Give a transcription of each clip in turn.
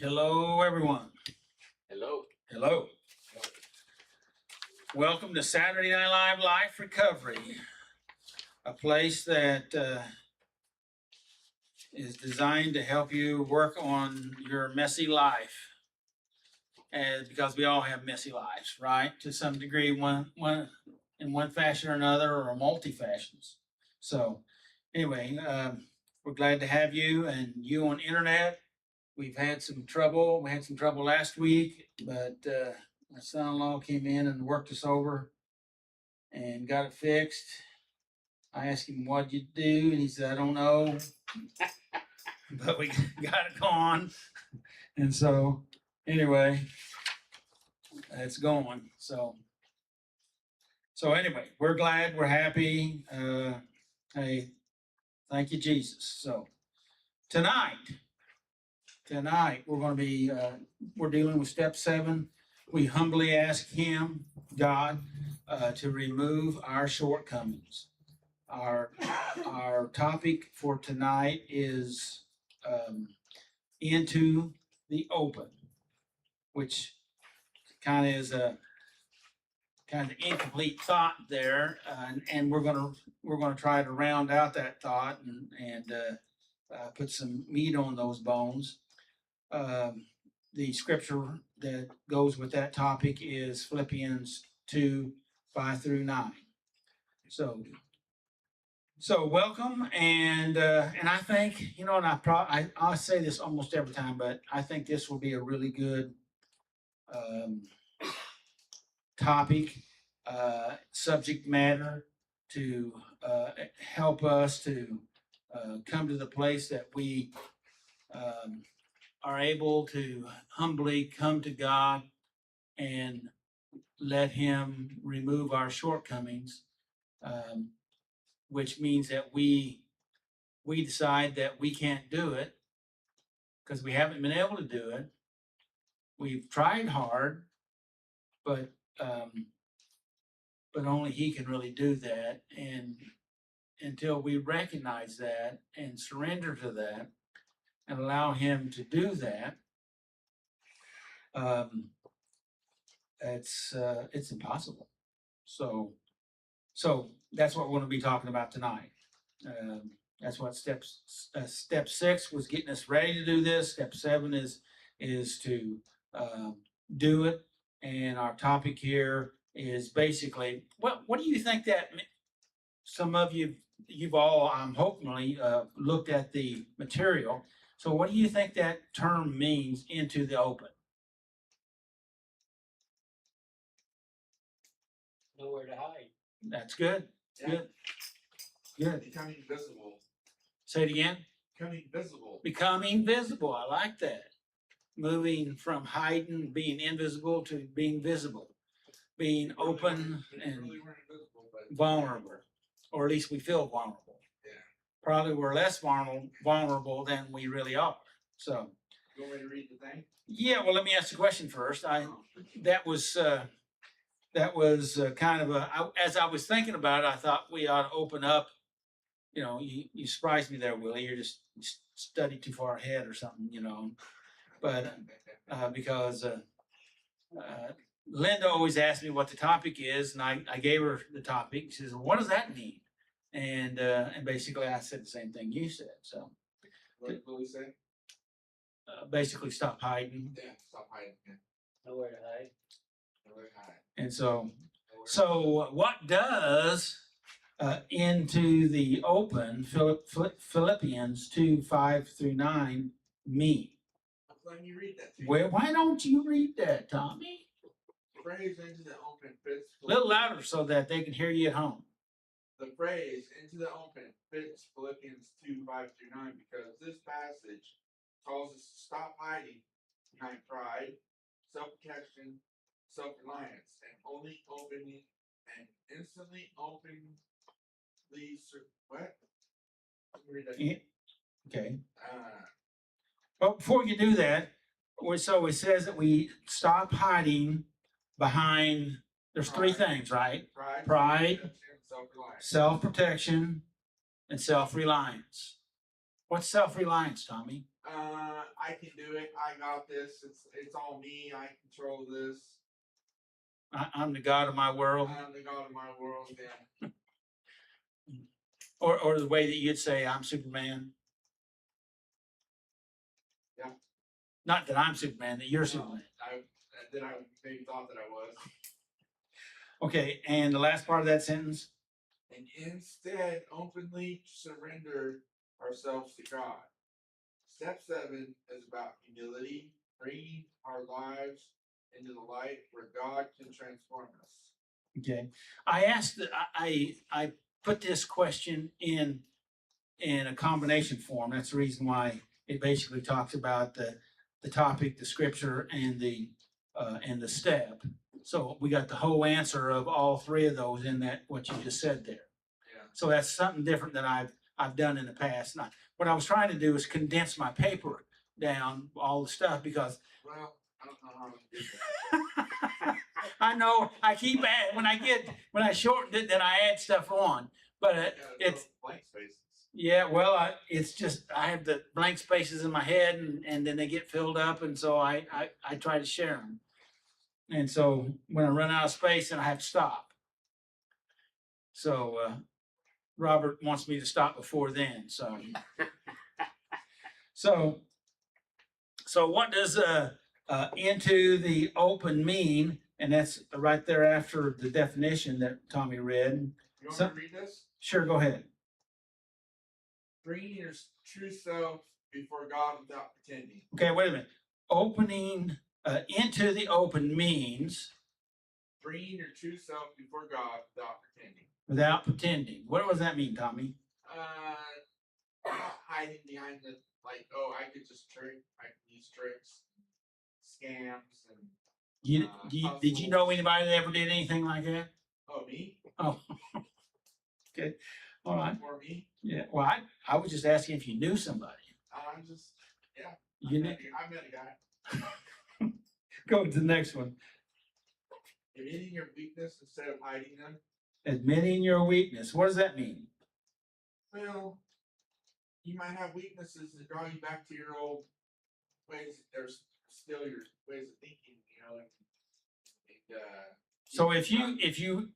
Hello, everyone. Hello. Hello. Welcome to Saturday Night Live Life Recovery, a place that is designed to help you work on your messy life. And because we all have messy lives, right? To some degree, one in one fashion or another, or multi fashions. So, anyway, we're glad to have you and you on internet. We've had some trouble. We had some trouble last week, but my son-in-law came in and worked us over and got it fixed. I asked him, "What'd you do?" And he said, "I don't know." But we got it gone. And so, anyway, it's going. So anyway, we're glad. We're happy. Hey, thank you, Jesus. So tonight we're going to be we're dealing with step 7. We humbly ask him, God, to remove our shortcomings. Our topic for tonight is into the open, which kind of is a kind of incomplete thought there, and we're gonna try to round out that thought and put some meat on those bones. The scripture that goes with that topic is Philippians 2:5-9. So welcome, and I think, and I say this almost every time, but I think this will be a really good topic, subject matter to help us to come to the place that we are able to humbly come to God and let him remove our shortcomings, which means that we decide that we can't do it because we haven't been able to do it. We've tried hard, but only he can really do that. And until we recognize that and surrender to that and allow him to do that, it's impossible. So that's what we're going to be talking about tonight. That's what step 6 was, getting us ready to do this. Step 7 is to do it. And our topic here is basically, what do you think that some of you've all hopefully looked at the material. So what do you think that term means, into the open? Nowhere to hide. That's good. Yeah. Good. Becoming visible. Say it again. Becoming visible. Becoming visible. I like that. Moving from hiding, being invisible, to being visible. Being open and really weren't invisible, but vulnerable. Or at least we feel vulnerable. Yeah. Probably we're less vulnerable than we really are. So. You want me to read the thing? Yeah. Well, let me ask the question first. That was kind of as I was thinking about it, I thought we ought to open up. You surprised me there, Willie. You're just studied too far ahead or something, But because Linda always asks me what the topic is, and I gave her the topic. She says, "Well, what does that mean?" And basically, I said the same thing you said. So, what did Willie say? Basically, stop hiding. Yeah, stop hiding. Yeah. Nowhere to hide. Nowhere to hide. And so what does into the open, Philippians 2:5-9 mean? I'm letting you read that. Well, why don't you read that, Tommy? Phrase into the open fits. A little louder so that they can hear you at home. The phrase into the open fits Philippians 2:5-9 because this passage calls us to stop hiding behind pride, self-protection, self-reliance, and only opening and instantly openly what? Let me read that. Yeah. Okay. But before you do that, so it says that we stop hiding behind. There's three things, right? Pride, self-protection, and self-reliance. What's self-reliance, Tommy? I can do it. I got this. It's all me. I control this. I'm the God of my world, I'm the God of my world. Yeah. or the way that you'd say I'm Superman. Yeah. Not that I'm Superman, that you're No, Superman. I maybe thought that I was. Okay, and the last part of that sentence. And instead openly surrender ourselves to God. Step 7 is about humility, bringing our lives into the light where God can transform us. Okay, I asked. I put this question in a combination form. That's the reason why it basically talks about the topic, the scripture, and the step. So we got the whole answer of all three of those in that what you just said there. Yeah. So that's something different than I've done in the past. And what I was trying to do is condense my paper down, all the stuff, because Well, I don't know how to do that. I know I keep when I shortened it, then I add stuff on. But it's blank spaces. yeah, well, it's just I have the blank spaces in my head, and then they get filled up, and so I try to share them. And so when I run out of space, then I have to stop. So Robert wants me to stop before then. So what does into the open mean? And that's right there after the definition that Tommy read. You want me to read this? Sure, go ahead. Bringing your true self before God without pretending. Okay, wait a minute. Opening into the open means Bringing your true self before God without pretending. Without pretending. What does that mean, Tommy? Not hiding behind the oh, I could just trick. I can use tricks, scams, and Did you know anybody that ever did anything like that? Oh, me? Oh, okay. All right. Or me? Yeah. Well, I was just asking if you knew somebody. I'm just yeah. You knew. I met a guy. Go to the next one. Admitting your weakness instead of hiding them. Admitting your weakness. What does that mean? Well, you might have weaknesses that draw you back to your old ways. There's still your ways of thinking, So if you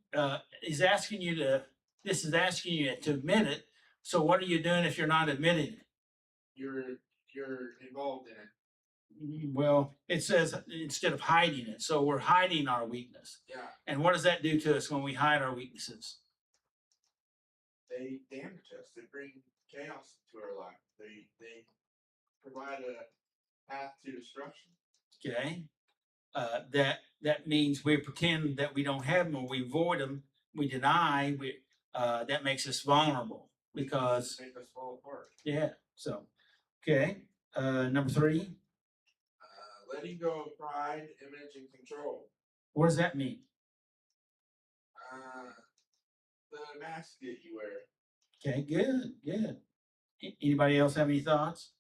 is asking you to, this is asking you to admit it. So what are you doing if you're not admitting it? You're involved in it. Well, it says instead of hiding it. So we're hiding our weakness. Yeah. And what does that do to us when we hide our weaknesses? They damage us. They bring chaos into our life. They provide a path to destruction. Okay. That means we pretend that we don't have them, or we avoid them, we deny. That makes us vulnerable because make us fall apart. Yeah. So, okay. Number 3. Letting go of pride, image, and control. What does that mean? The mask that you wear. Okay. Good. Anybody else have any thoughts?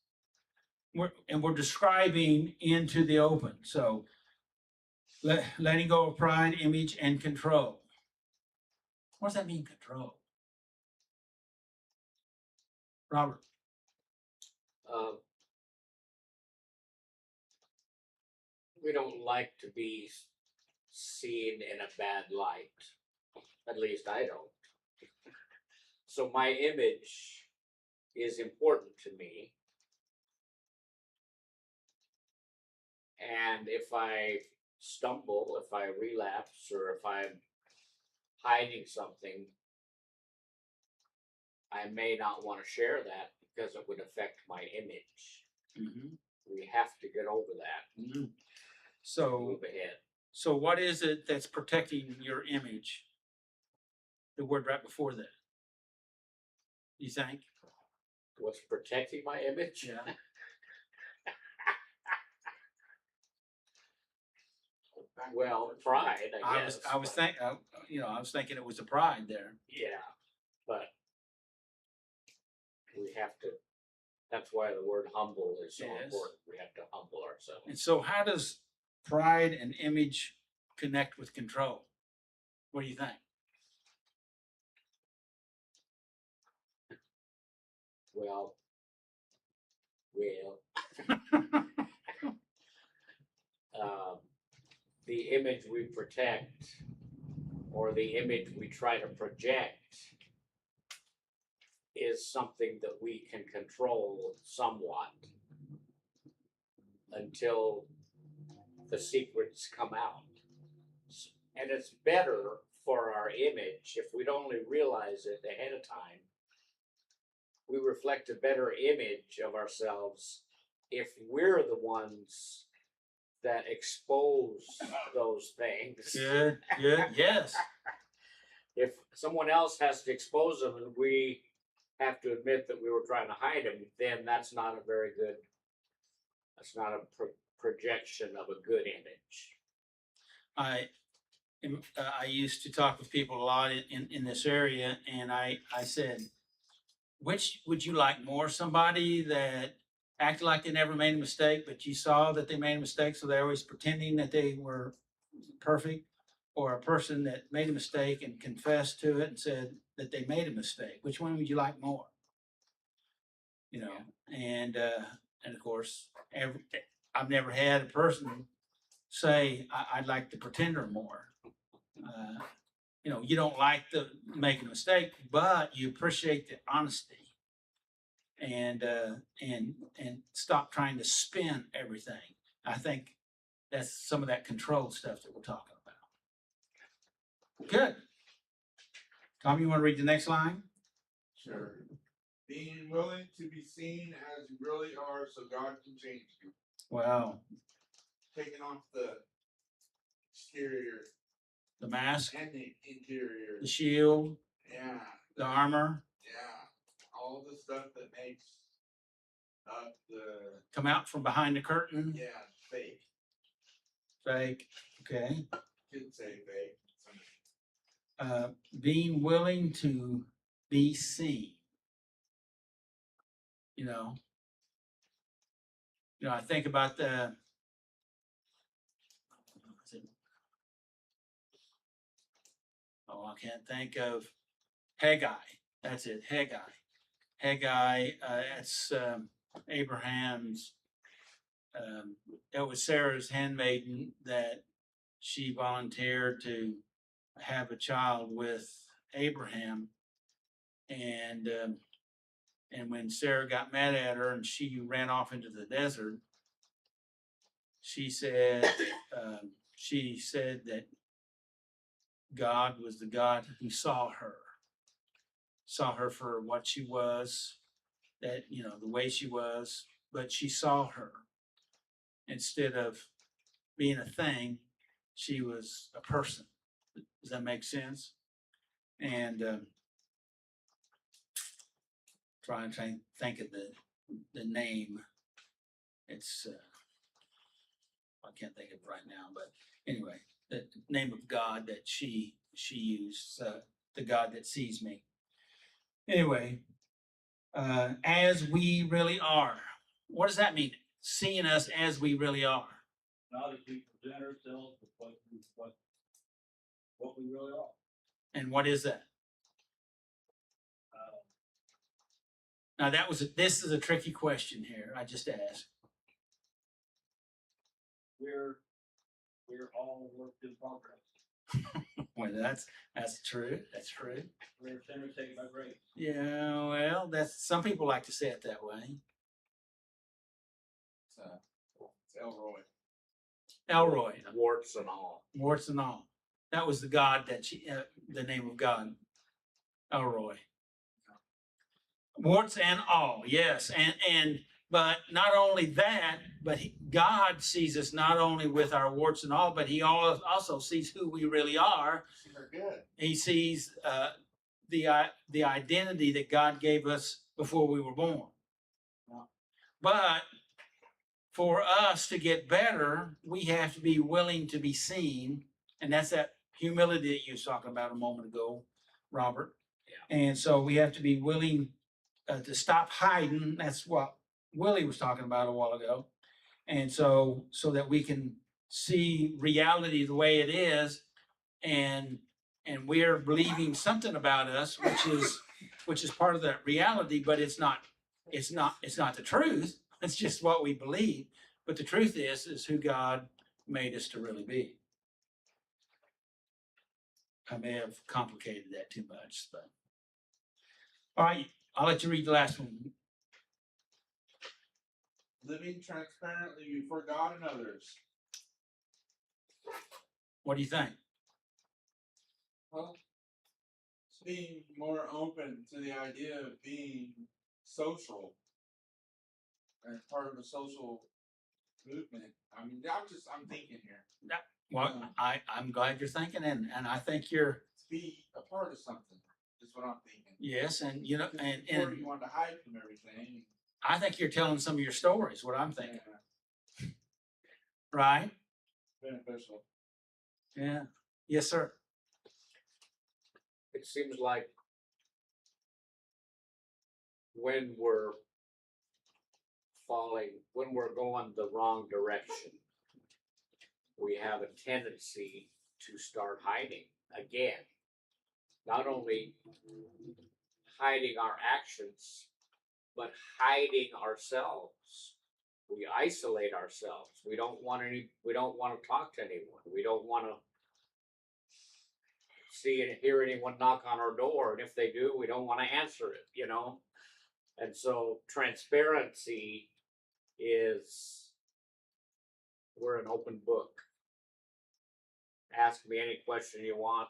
We're describing into the open. So, letting go of pride, image, and control. What does that mean, control? Robert. We don't like to be seen in a bad light. At least I don't. So my image is important to me. And if I stumble, if I relapse, or if I'm hiding something, I may not want to share that because it would affect my image. Mm-hmm. We have to get over that. Mm-hmm. So move ahead. So what is it that's protecting your image? The word right before that. You think? What's protecting my image? Yeah. Well, pride, I guess. I was thinking it was the pride there. Yeah, but we have to. That's why the word humble is so important. We have to humble ourselves. And so, how does pride and image connect with control? What do you think? Well, the image we protect or the image we try to project is something that we can control somewhat until the secrets come out. And it's better for our image if we'd only realize it ahead of time. We reflect a better image of ourselves if we're the ones that expose those things. Good, yes. If someone else has to expose them and we have to admit that we were trying to hide them, then that's not a very good, that's not a projection of a good image. I used to talk with people a lot in this area, and I said, which would you like more? Somebody that acted like they never made a mistake, but you saw that they made a mistake, so they're always pretending that they were perfect, or a person that made a mistake and confessed to it and said that they made a mistake? Which one would you like more? You know, and of course, I've never had a person say I'd like the pretender more. You know, you don't like the make a mistake, but you appreciate the honesty, and stop trying to spin everything. I think that's some of that control stuff that we're talking about. Good. Tom, you want to read the next line? Sure. Being willing to be seen as you really are so God can change you. Wow. Taking off the exterior The mask, and the interior. the shield, Yeah. the armor, Yeah. All the stuff that makes up the, come out from behind the curtain. yeah, fake. Fake. Okay. Didn't say fake. Being willing to be seen. You know, I think about the, I can't think of Haggai. That's it, Haggai. Haggai, that's Abraham's, it was Sarah's handmaiden that she volunteered to have a child with Abraham. And when Sarah got mad at her and she ran off into the desert, she said that God was the God who saw her for what she was, that, you know, the way she was, but she saw her. Instead of being a thing, she was a person. Does that make sense? And trying to think of the name. It's I can't think of it right now, but anyway, the name of God that she used, the God that sees me. Anyway, as we really are. What does that mean? Seeing us as we really are. Not as we present ourselves, but what we really are. And what is that? Now this is a tricky question here. I just asked. We're all work in progress. Well, that's true. That's true. We're sinners saved by grace. Yeah, well, that's some people like to say it that way. It's Elroy. Elroy, Warts and all. warts and all. That was the God that the name of God, Elroy. Warts and all, yes, and but not only that, but God sees us not only with our warts and all, but He also sees who we really are. They're good. He sees the identity that God gave us before we were born. But for us to get better, we have to be willing to be seen, and that's that humility that you was talking about a moment ago, Robert. Yeah. And so we have to be willing to stop hiding. That's what Willie was talking about a while ago. And so that we can see reality the way it is, and we're believing something about us, which is part of that reality, but it's not the truth. It's just what we believe. But the truth is who God made us to really be. I may have complicated that too much, but. All right, I'll let you read the last one. Living transparently before God and others. What do you think? Well, it's being more open to the idea of being social and part of a social movement. I mean, I'm thinking here. Well, I'm glad you're thinking, and I think you're, To be a part of something is what I'm thinking. yes, and you know, and Before you want to hide from everything. I think you're telling some of your stories, what I'm thinking, Yeah, right? beneficial. Yeah. Yes, sir. It seems like when we're when we're going the wrong direction, we have a tendency to start hiding again. Not only hiding our actions, but hiding ourselves. We isolate ourselves. We don't want to talk to anyone. We don't want to see and hear anyone knock on our door. And if they do, we don't want to answer it, And so transparency is, we're an open book. Ask me any question you want.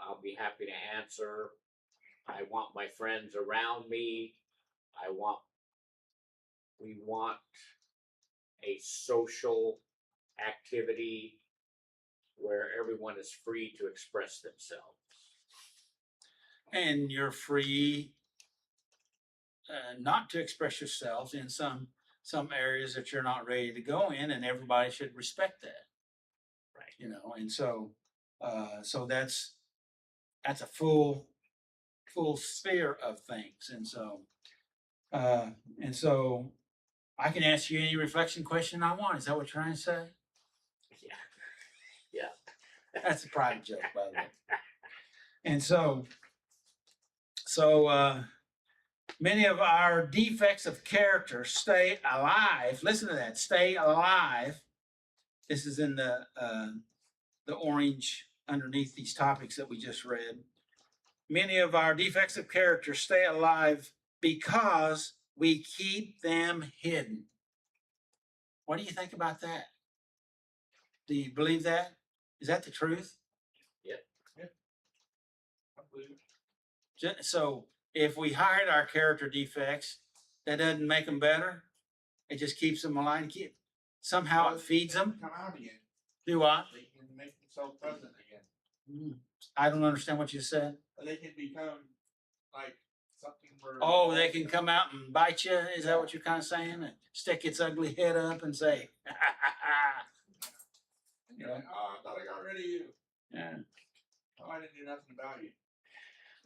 I'll be happy to answer. I want my friends around me. We want a social activity where everyone is free to express themselves. And you're free not to express yourselves in some areas that you're not ready to go in, and everybody should respect that. Right. And so so that's a full sphere of things, and so I can ask you any reflection question I want. Is that what you're trying to say? Yeah. That's a private joke, by the way. And many of our defects of character stay alive. Listen to that. Stay alive. This is in the orange underneath these topics that we just read. Many of our defects of character stay alive because we keep them hidden. What do you think about that? Do you believe that? Is that the truth? Yeah. I believe it. So if we hide our character defects, that doesn't make them better. It just keeps them alive. Somehow Well, it feeds they can them. come out again. Do what? They can make themselves present again. I don't understand what you said. They can become like something where. Oh, they can come out and bite you. Is that what you're kind of saying? Stick its ugly head up and say, And you're like, oh, I thought I got rid of you. yeah. Oh, I didn't do nothing about you.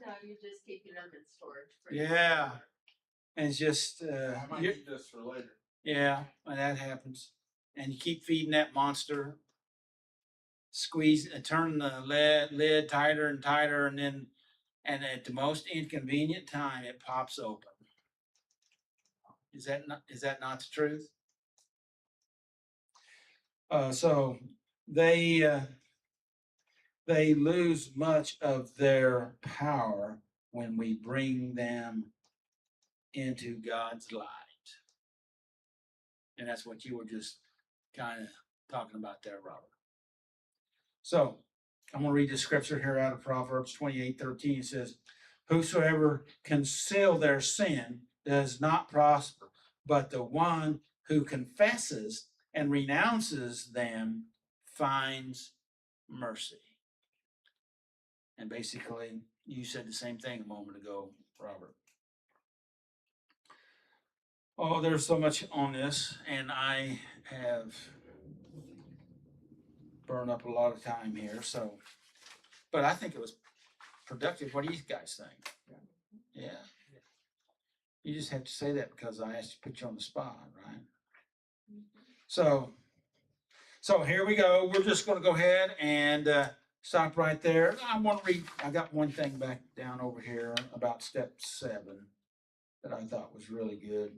No, you're just keeping them in storage. Yeah. And it's just, I might need this for later. yeah, when that happens. And you keep feeding that monster, squeeze, turn the lid tighter and tighter, and at the most inconvenient time, it pops open. Is that not the truth? So they lose much of their power when we bring them into God's light. And that's what you were just kind of talking about there, Robert. So I'm going to read the scripture here out of Proverbs 28:13. It says, whosoever conceal their sin does not prosper, but the one who confesses and renounces them finds mercy. And basically, you said the same thing a moment ago, Robert. Oh, there's so much on this, and I have burned up a lot of time here. So, but I think it was productive. What do you guys think? Yeah. You just have to say that because I asked to put you on the spot, right? So here we go. We're just going to go ahead and stop right there. I want to read. I got one thing back down over here about step 7 that I thought was really good.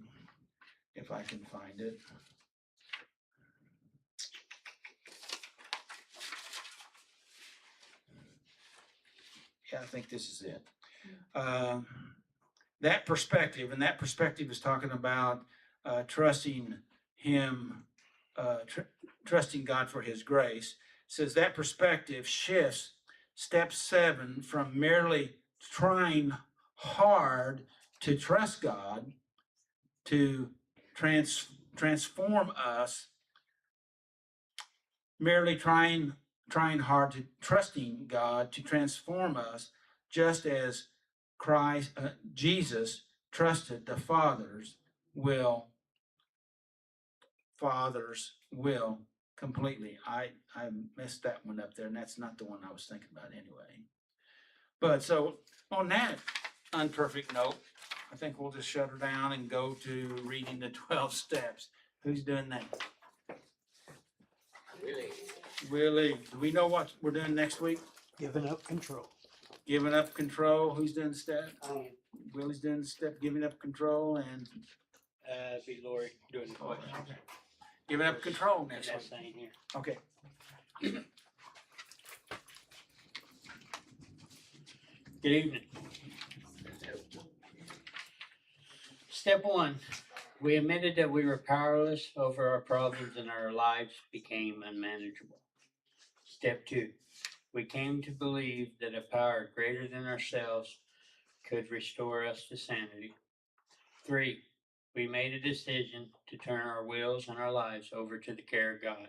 If I can find it. Yeah, I think this is it. That perspective, and that perspective is talking about trusting Him, trusting God for His grace. It says that perspective shifts step 7 from merely trying hard to trust God to transform us, merely trying hard to trusting God to transform us, just as Jesus trusted the Father's will completely. I messed that one up there, and that's not the one I was thinking about anyway. But so on that unperfect note, I think we'll just shut her down and go to reading the 12 steps. Who's doing that? Really? Willie, do we know what we're doing next week? Giving up control. Giving up control. Who's doing the step? I Willie's doing the step, giving up control, and be Lori doing the question. giving up control next That's week. saying here. Okay. Good evening. Step 1, we admitted that we were powerless over our problems and our lives became unmanageable. Step 2, we came to believe that a power greater than ourselves could restore us to sanity. 3, we made a decision to turn our wills and our lives over to the care of God.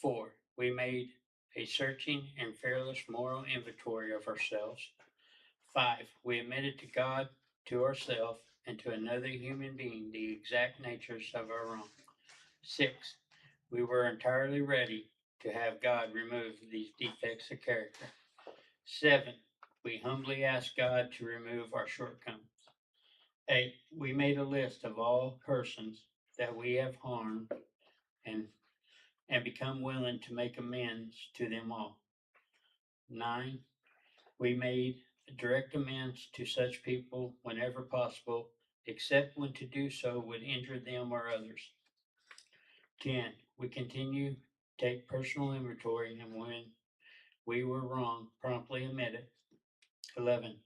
4, we made a searching and fearless moral inventory of ourselves. 5, we admitted to God, to ourselves, and to another human being the exact natures of our wrong. 6, we were entirely ready to have God remove these defects of character. 7, we humbly asked God to remove our shortcomings. 8, we made a list of all persons that we have harmed and become willing to make amends to them all. 9, we made direct amends to such people whenever possible, except when to do so would injure them or others. 10, we continue to take personal inventory, and when we were wrong, promptly admit it. 11,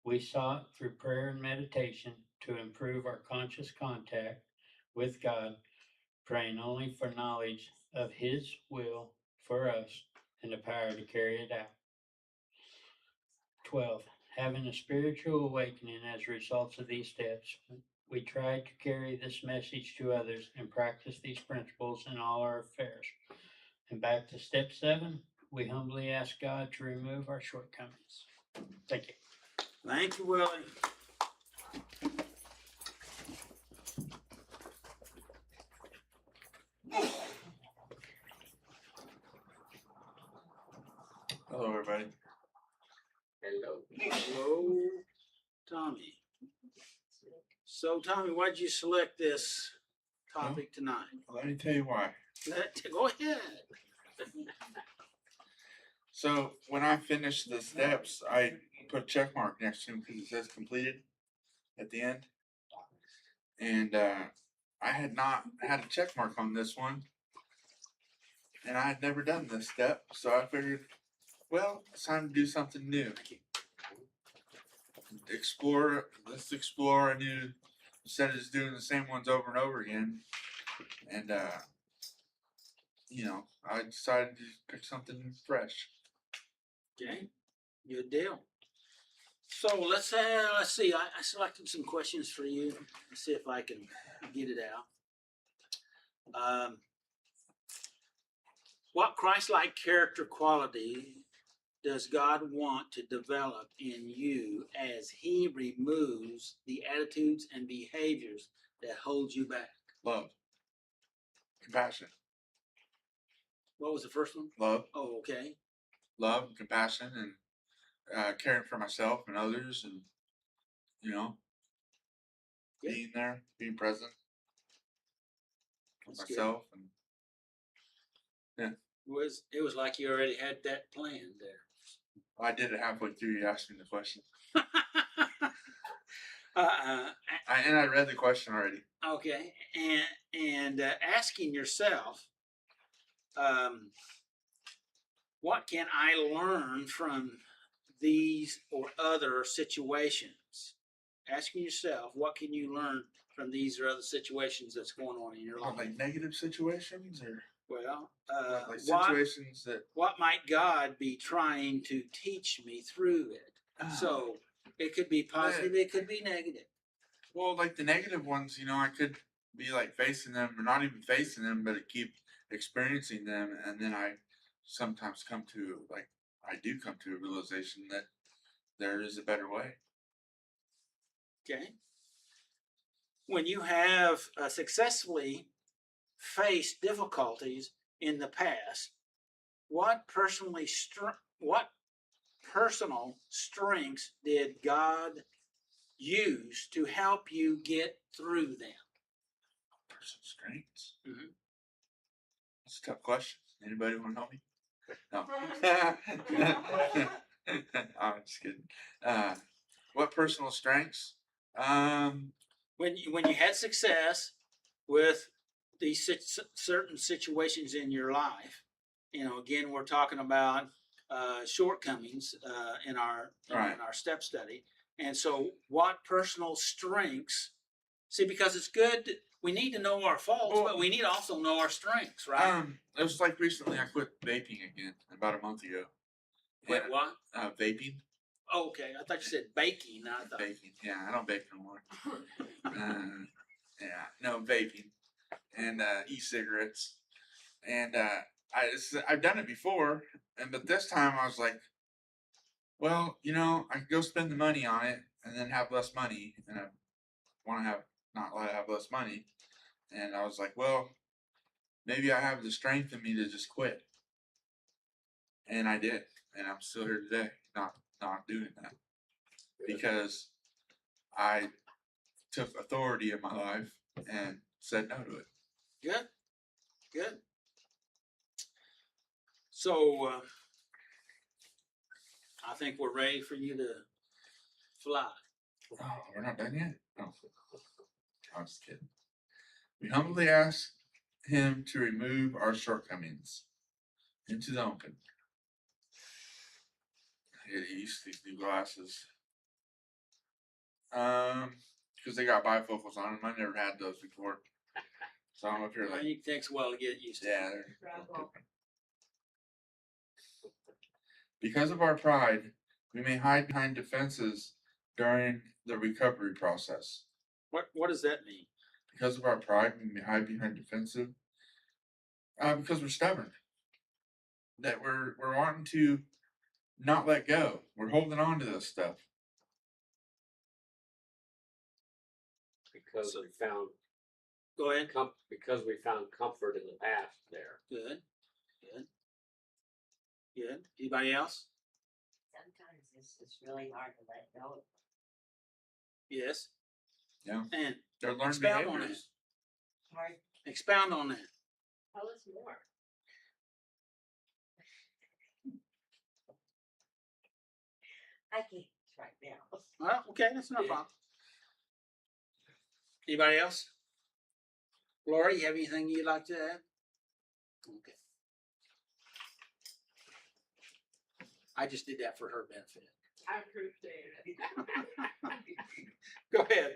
we sought through prayer and meditation to improve our conscious contact with God, praying only for knowledge of His will for us and the power to carry it out. 12, having a spiritual awakening as a result of these steps, we tried to carry this message to others and practice these principles in all our affairs. And back to step 7, we humbly ask God to remove our shortcomings. Thank you. Thank you, Willie. Hello, everybody. Hello. Hello, Tommy. So, Tommy, why'd you select this topic tonight? Let me tell you why. Go ahead. So when I finished the steps, I put a check mark next to them because it says completed at the end. And I had not had a check mark on this one. And I had never done this step. So I figured, well, it's time to do something new. Let's explore a new, instead of just doing the same ones over and over again. And, I decided to pick something fresh. Okay, good deal. So let's see. I selected some questions for you. Let's see if I can get it out. What Christ-like character quality does God want to develop in you as He removes the attitudes and behaviors that hold you back? Love. Compassion. What was the first one? Love. Oh, okay. Love, compassion, and caring for myself and others, and being there, being present with That's good. myself, and It was like you already had that planned there. I did it halfway through. You asked me the question, and I read the question already. Okay, and asking yourself, what can I learn from these or other situations? Asking yourself, what can you learn from these or other situations that's going on in your life? Like negative situations or Well, like what situations that. what might God be trying to teach me through it? So it could be positive, it could be negative. Well, like the negative ones, I could be like facing them, or not even facing them, but keep experiencing them, and then I sometimes I do come to a realization that there is a better way. Okay. When you have successfully faced difficulties in the past, what personal strengths did God use to help you get through them? Personal strengths. Mhm. That's a tough question. Anybody want to help me? No. I'm just kidding. What personal strengths? When you had success with these certain situations in your life, again, we're talking about shortcomings in our Right. in our step study, and so what personal strengths? See, because it's good. We need to know our faults, Well, but we need to also know our strengths, right? It was like recently I quit vaping again about a month ago. Wait, And, what? Vaping. Oh, okay, I thought you said baking. I thought. Vaping. Yeah, I don't vape no more. Yeah, no vaping and e-cigarettes, and I've done it before, but this time I was like, well, I could go spend the money on it and then have less money, and I want to have less money, and I was like, well, maybe I have the strength in me to just quit, and I did, and I'm still here today, not doing that because I took authority in my life and said no to it. Good, good. So I think we're ready for you to fly. Oh, we're not done yet? No. I'm just kidding. We humbly ask him to remove our shortcomings into the open. I get used to these new glasses. Because they got bifocals on them. I never had those before. So I'm up here like, It takes a while to get used to. yeah, they're different. Because of our pride, we may hide behind defenses during the recovery process. What does that mean? Because of our pride, we may hide behind defensive. Because we're stubborn. That we're wanting to not let go. We're holding on to this stuff. Because we found Go ahead. because we found comfort in the past there. Good, good, good. Anybody else? Sometimes it's just really hard to let go. Yes. Yeah. And They're learned expound on behaviors. Hard. expound on that. Tell us more. I can't right now. Well, okay, that's no problem. Anybody else? Laura, you have anything you'd like to add? Okay. I just did that for her benefit. I appreciate it. Go ahead.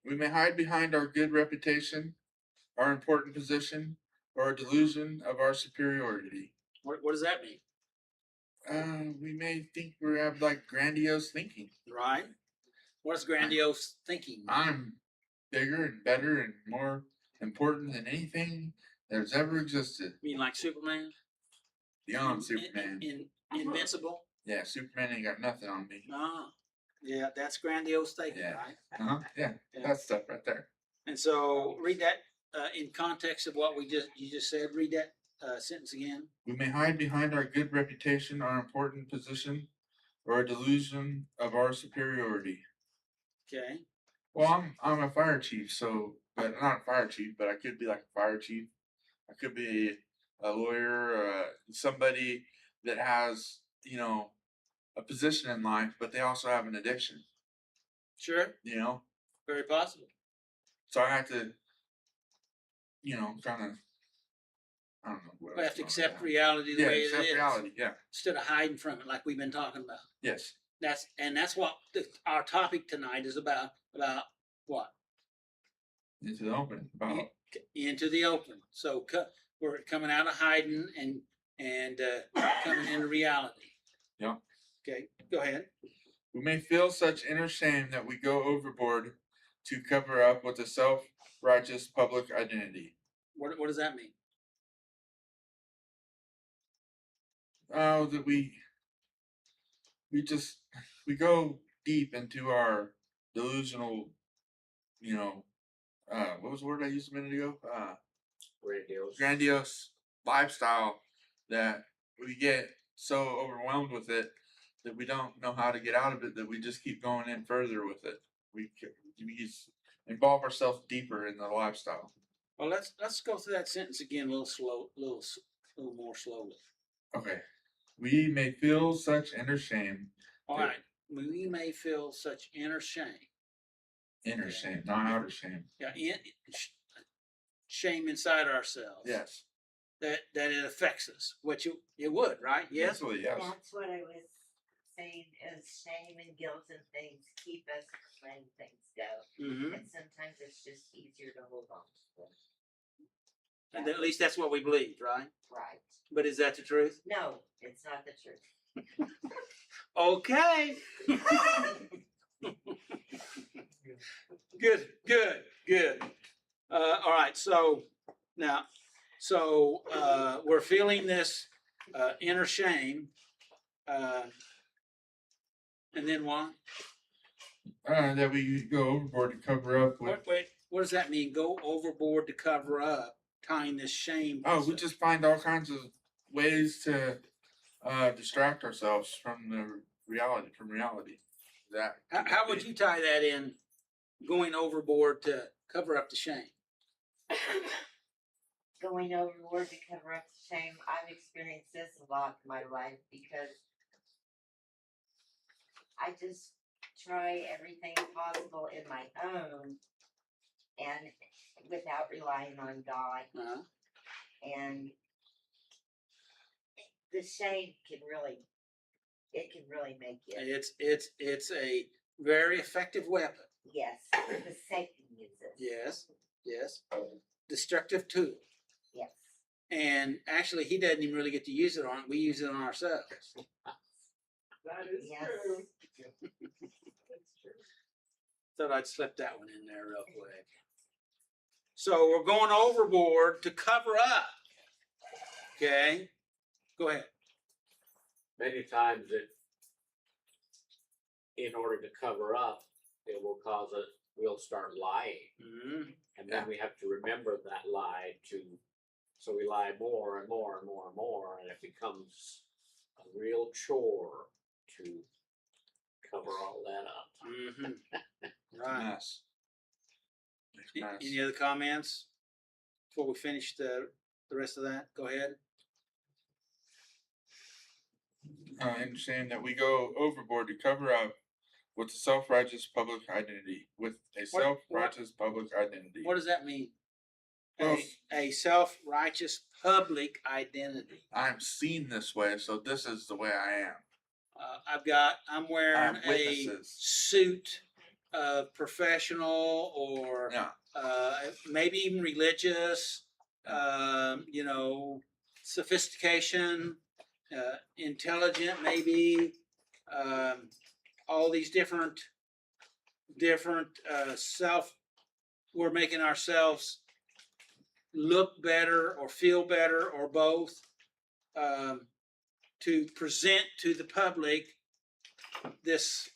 We may hide behind our good reputation, our important position, or a delusion of our superiority. What does that mean? We may think we have like grandiose thinking. Right? What is grandiose thinking? I'm bigger and better and more important than anything that's ever existed. You mean like Superman? Beyond Superman. Invincible? Yeah, Superman ain't got nothing on me. No. Yeah, that's grandiose thinking, Yeah. right? Yeah, Yeah. that stuff right there. And so read that in context of what you just said. Read that sentence again. We may hide behind our good reputation, our important position, or a delusion of our superiority. Okay. Well, I'm a fire chief, but not a fire chief, but I could be like a fire chief. I could be a lawyer, somebody that has, a position in life, but they also have an addiction, Sure. Very possible. So I have to, kind of, I don't know. What We have else to going accept on. reality the Yeah, way it accept is, reality. Yeah. instead of hiding from it like we've been talking about. Yes. That's what our topic tonight is about. About what? Into the open. About Into the open. So we're coming out of hiding and coming into reality. Yeah. Okay, go ahead. we may feel such inner shame that we go overboard to cover up with a self-righteous public identity. What does that mean? Oh, that we go deep into our delusional, what was the word I used a minute ago? Grandiose lifestyle that we get so overwhelmed with it that we don't know how to get out of it, that we just keep going in further with it. We just involve ourselves deeper in the lifestyle. Well, let's go through that sentence again a little more slowly. Okay. We may feel such inner shame. All right. We may feel such inner shame. Inner shame, not outer shame. Yeah, shame inside ourselves. Yes. That it affects us, which it would, right? Yes. Absolutely, yes. That's what I was saying, is shame and guilt and things keep us from letting things go. Mm-hmm. And sometimes it's just easier to hold on to them. And at least that's what we believe, right? Right. But is that the truth? No, it's not the truth. Okay. Good. All right. So now, we're feeling this inner shame, and then what? That we go overboard to cover up with. Wait. What does that mean? Go overboard to cover up, tying this shame. Oh, we just find all kinds of ways to distract ourselves from reality. That. How would you tie that in? Going overboard to cover up the shame. Going overboard to cover up the shame. I've experienced this a lot in my life because I just try everything possible in my own and without relying on God. Uh-huh. And the shame can really make you. It's a very effective weapon. Yes, the Satan uses. Yes. Destructive tool. Yes. And actually, he doesn't even really get to use it on. We use it on ourselves. That is Yes. true. That's true. Thought I'd slip that one in there real quick. So we're going overboard to cover up. Okay, go ahead. Many times in order to cover up, it will cause us, we'll start lying. Mm-hmm. And then we have to remember that lie so we lie more and more and more and more, and it becomes a real chore to cover all that up. Mm-hmm. Right. Nice. Any other comments before we finish the rest of that? Go ahead. I understand that we go overboard to cover up with a self-righteous public identity. Public identity. What does that mean? Well, A self-righteous public identity. I'm seen this way, so this is the way I am. I'm wearing a witnesses. suit of professional or maybe even religious, sophistication, intelligent, maybe, all these different we're making ourselves look better or feel better or both, to present to the public this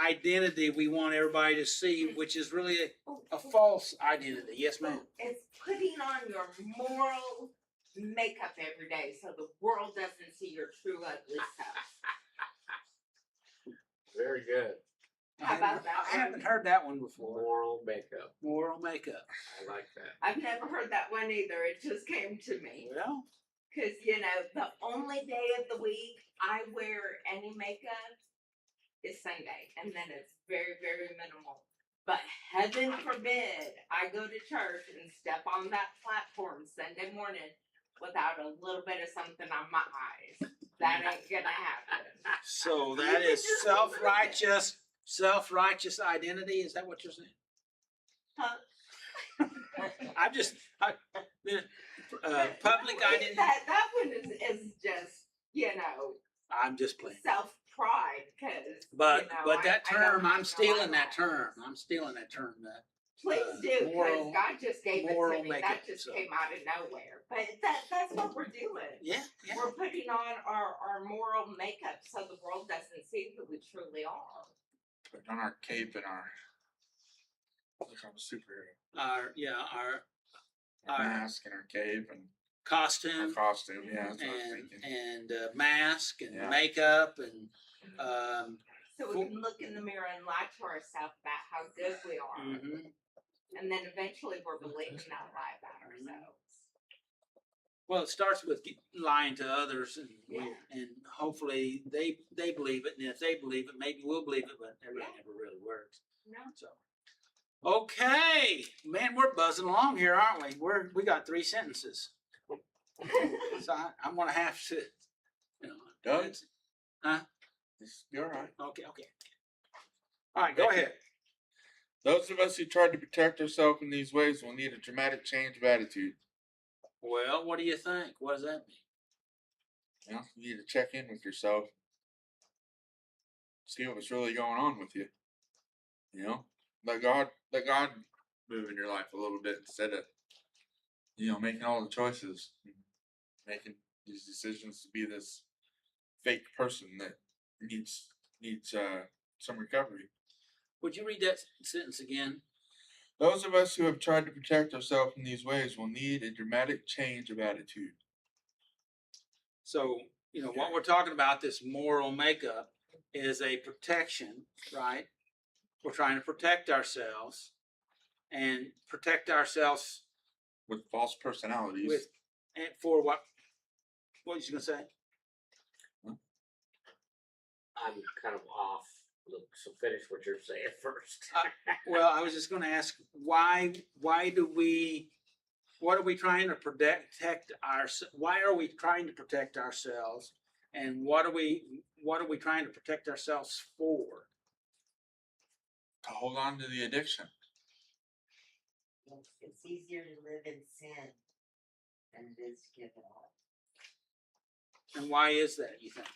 identity we want everybody to see, which is really a false identity. Yes, ma'am. It's putting on your moral makeup every day so the world doesn't see your true ugly self. Very good. How about that I haven't one? heard that one before. Moral makeup. Moral makeup. I like that. I've never heard that one either. It just came to me. Well, Because, the only day of the week I wear any makeup is Sunday. And then it's very, very minimal. But heaven forbid I go to church and step on that platform Sunday morning without a little bit of something on my eyes. That ain't gonna happen. So that is self-righteous identity. Is that what you're saying? Huh? Public identity. That one is just, I'm just playing. self-pride, cause. But I that don't term, have I'm no stealing that eyelash. term. I'm stealing that term. That Please do, moral- cause God just gave it to moral me, makeup, that just so. came out of nowhere, but that's what we're doing. yeah. We're putting on our moral makeup so the world doesn't see who we truly are. Put on our cape and our look, I'm a superhero. Our Our mask and our cape and our costume costume. Yeah, that's what I was thinking. and mask and Yeah. makeup and So we can look in the mirror and lie to ourselves about how good we are. mhm. And then eventually we're believing that lie about ourselves. Well, it starts with lying to others, Yeah. and hopefully they believe it, and if they believe it, maybe we'll believe it, but it Yeah. never really works. No. So, okay, man, we're buzzing along here, aren't we? We got 3 sentences, so I'm gonna have to, Doug? it's- huh? You're all right. Okay. All right, go ahead. Those of us who try to protect ourselves in these ways will need a dramatic change of attitude. Well, what do you think? What does that mean? You need to check in with yourself. See what's really going on with you. Let God move in your life a little bit instead of, making all the choices, making these decisions to be this fake person that needs some recovery. Would you read that sentence again? Those of us who have tried to protect ourselves in these ways will need a dramatic change of attitude. So, what we're talking about, this moral makeup, is a protection, right? We're trying to protect ourselves and protect ourselves With false personalities. and for what was you gonna say? I'm kind of off. Look, so finish what you're saying first. Well, I was just gonna ask, what are we trying to protect why are we trying to protect ourselves? And what are we trying to protect ourselves for? To hold on to the addiction. It's easier to live in sin than it is to give it up. And why is that, you think?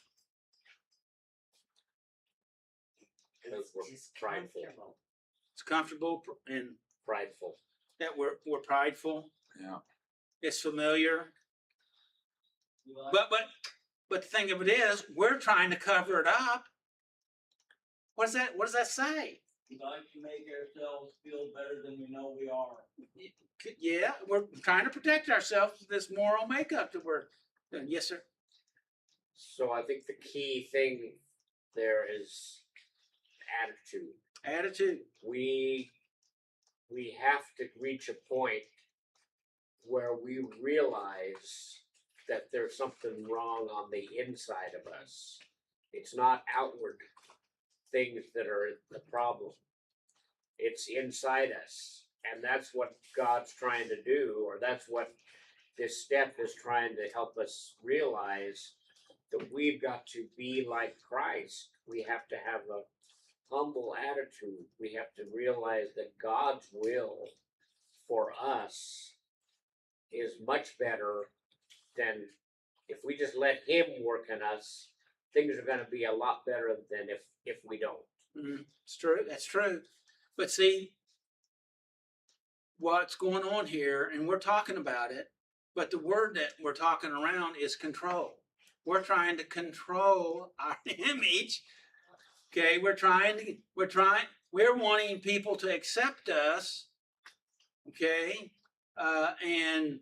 Because It's we're just prideful. comfortable. It's comfortable and Prideful. that we're prideful. Yeah. It's familiar. We like, But the thing of it is, we're trying to cover it up. What does that say? we like to make ourselves feel better than we know we are. Yeah, we're trying to protect ourselves with this moral makeup that we're doing. Yes, sir. So I think the key thing there is attitude. Attitude. We have to reach a point where we realize that there's something wrong on the inside of us. It's not outward things that are the problem. It's inside us. And that's what God's trying to do, or that's what this step is trying to help us realize, that we've got to be like Christ. We have to have a humble attitude. We have to realize that God's will for us is much better than if we just let Him work in us. Things are going to be a lot better than if we don't. Mm-hmm. It's true. That's true. But see, what's going on here, and we're talking about it, but the word that we're talking around is control. We're trying to control our image. Okay, we're wanting people to accept us. Okay, and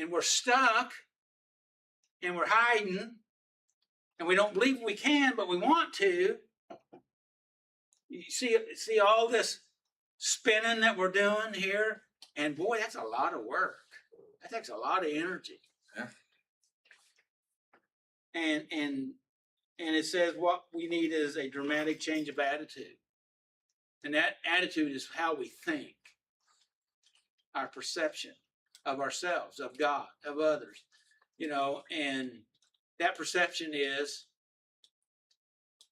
we're stuck, and we're hiding, and we don't believe we can, but we want to. You see all this spinning that we're doing here, and boy, that's a lot of work. That takes a lot of energy. Yeah. And it says what we need is a dramatic change of attitude. And that attitude is how we think, our perception of ourselves, of God, of others. You know, and that perception is,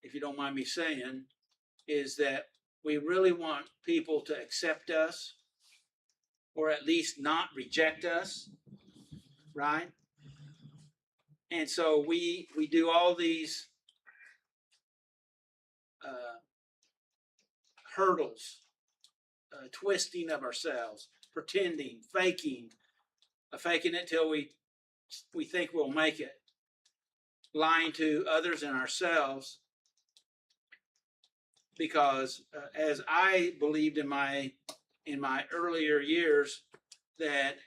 if you don't mind me saying, is that we really want people to accept us or at least not reject us, right? And so we do all these hurdles, twisting of ourselves, pretending, faking it till we think we'll make it, lying to others and ourselves. Because as I believed in my earlier years, that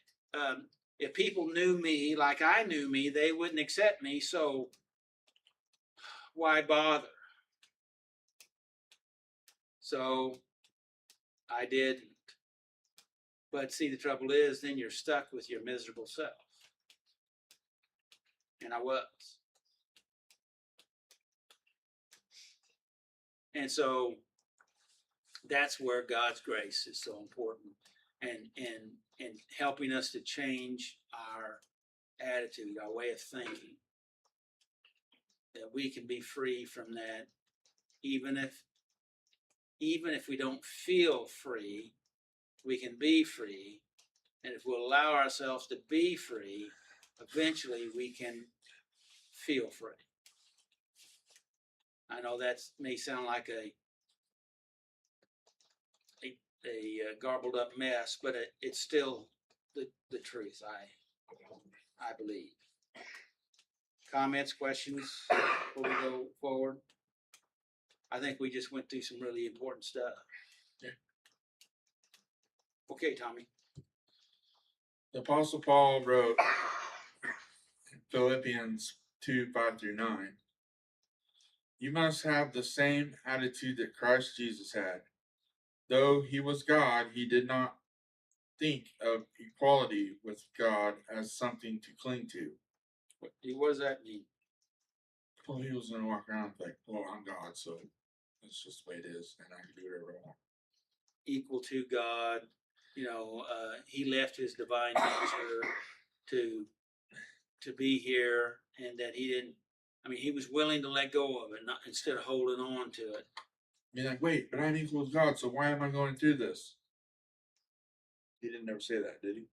if people knew me like I knew me, they wouldn't accept me. So why bother? So I didn't. But see, the trouble is, then you're stuck with your miserable self. And I was. And so that's where God's grace is so important, and helping us to change our attitude, our way of thinking, that we can be free from that, even if we don't feel free, we can be free. And if we'll allow ourselves to be free, eventually we can feel free. I know that may sound like a garbled up mess, but it's still the truth, I believe. Comments, questions before we go forward? I think we just went through some really important stuff. Yeah. Okay, Tommy. The Apostle Paul wrote in Philippians 2:5-9, you must have the same attitude that Christ Jesus had. Though he was God, he did not think of equality with God as something to cling to. What does that mean? Well, he was going to walk around like, well, I'm God, so it's just the way it is, and I can do whatever I want. Equal to God, he left his divine nature to be here, and that he didn't. I mean, he was willing to let go of it, not instead of holding on to it. You're like, wait, but I'm equal with God, so why am I going through this? He didn't ever say that, did he?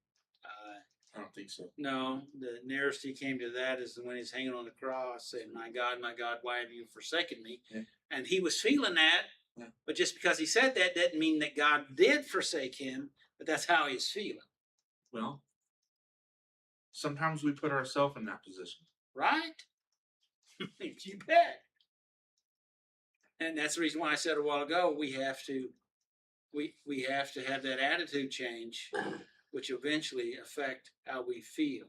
I don't think so. No, the nearest he came to that is when he's hanging on the cross, saying, my God, why have you forsaken me?" Yeah. And he was feeling that, yeah. But just because he said that doesn't mean that God did forsake him, but that's how he's feeling. Well, sometimes we put ourselves in that position. Right? You bet. And that's the reason why I said a while ago, we have to have that attitude change, which eventually affect how we feel.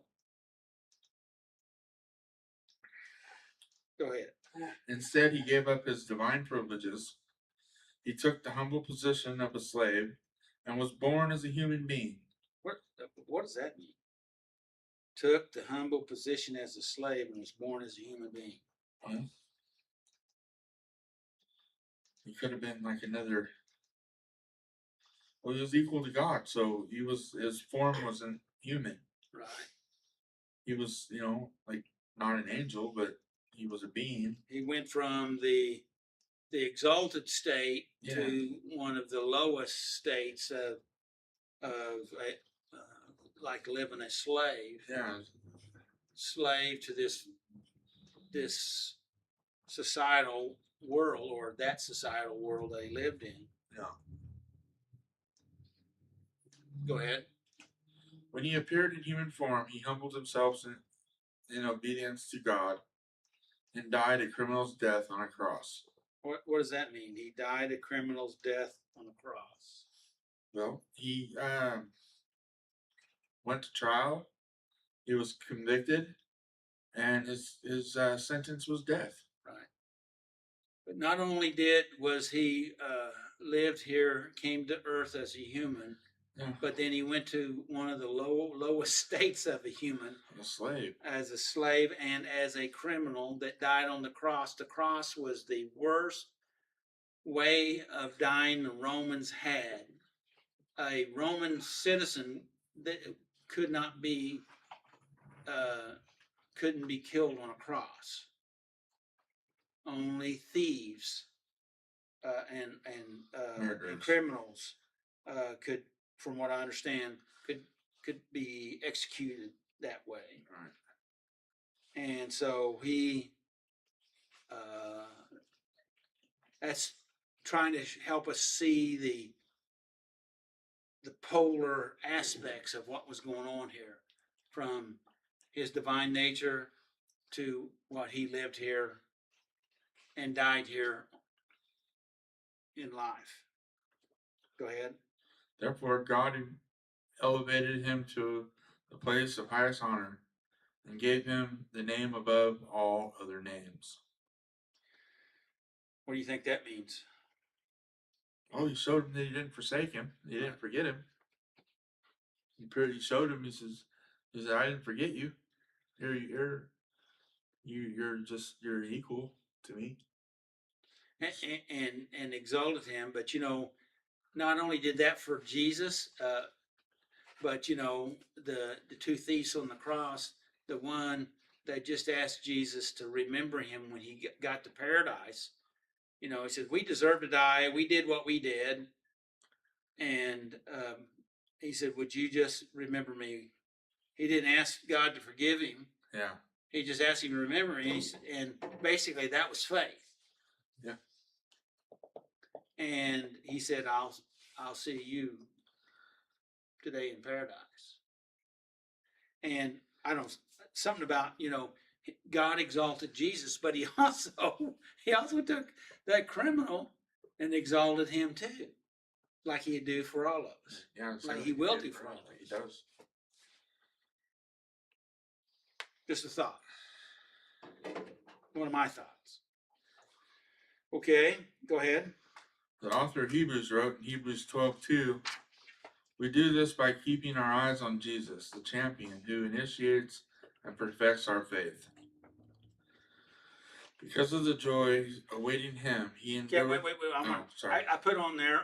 Go ahead. Instead, he gave up his divine privileges. He took the humble position of a slave and was born as a human being. What does that mean? Took the humble position as a slave and was born as a human being. Well, he could have been like another. Well, he was equal to God, so his form wasn't human. Right. He was, like not an angel, but he was a being. He went from the exalted state to one of the lowest states of like living a slave. Yeah. Slave to this societal world, or that societal world they lived in. Yeah. Go ahead. When he appeared in human form, he humbled himself in obedience to God and died a criminal's death on a cross. What does that mean? He died a criminal's death on a cross. Well, he went to trial. He was convicted, and his sentence was death. Right. But not only was he lived here, came to earth as a human, but then he went to one of the lowest states of a human, as a slave and as a criminal that died on the cross. The cross was the worst way of dying the Romans had. A Roman citizen that could not be couldn't be killed on a cross. Only thieves and Murderers. criminals could, from what I understand, could be executed that way. Right. And so he, that's trying to help us see the polar aspects of what was going on here, from his divine nature to what he lived here and died here in life. Go ahead. Therefore, God elevated him to the place of highest honor and gave him the name above all other names. What do you think that means? Oh, he showed him that he didn't forsake him. He didn't forget him. He showed him. He said, I didn't forget you. You're equal to me. And exalted him. But not only did that for Jesus, but the two thieves on the cross, the one that just asked Jesus to remember him when he got to paradise. He said, we deserve to die. We did what we did. And he said, would you just remember me? He didn't ask God to forgive him. Yeah. He just asked him to remember him. And basically that was faith. Yeah. And he said, I'll see you today in paradise. And I don't, something about, God exalted Jesus, but he also took that criminal and exalted him too, like he'd do for all of us. Yeah. Like he will do for all of us. He does. Just a thought. One of my thoughts. Okay, go ahead. The author of Hebrews wrote in Hebrews 12:2, we do this by keeping our eyes on Jesus, the champion who initiates and perfects our faith. Because of the joy awaiting him, he endured. Wait. Sorry. I put on there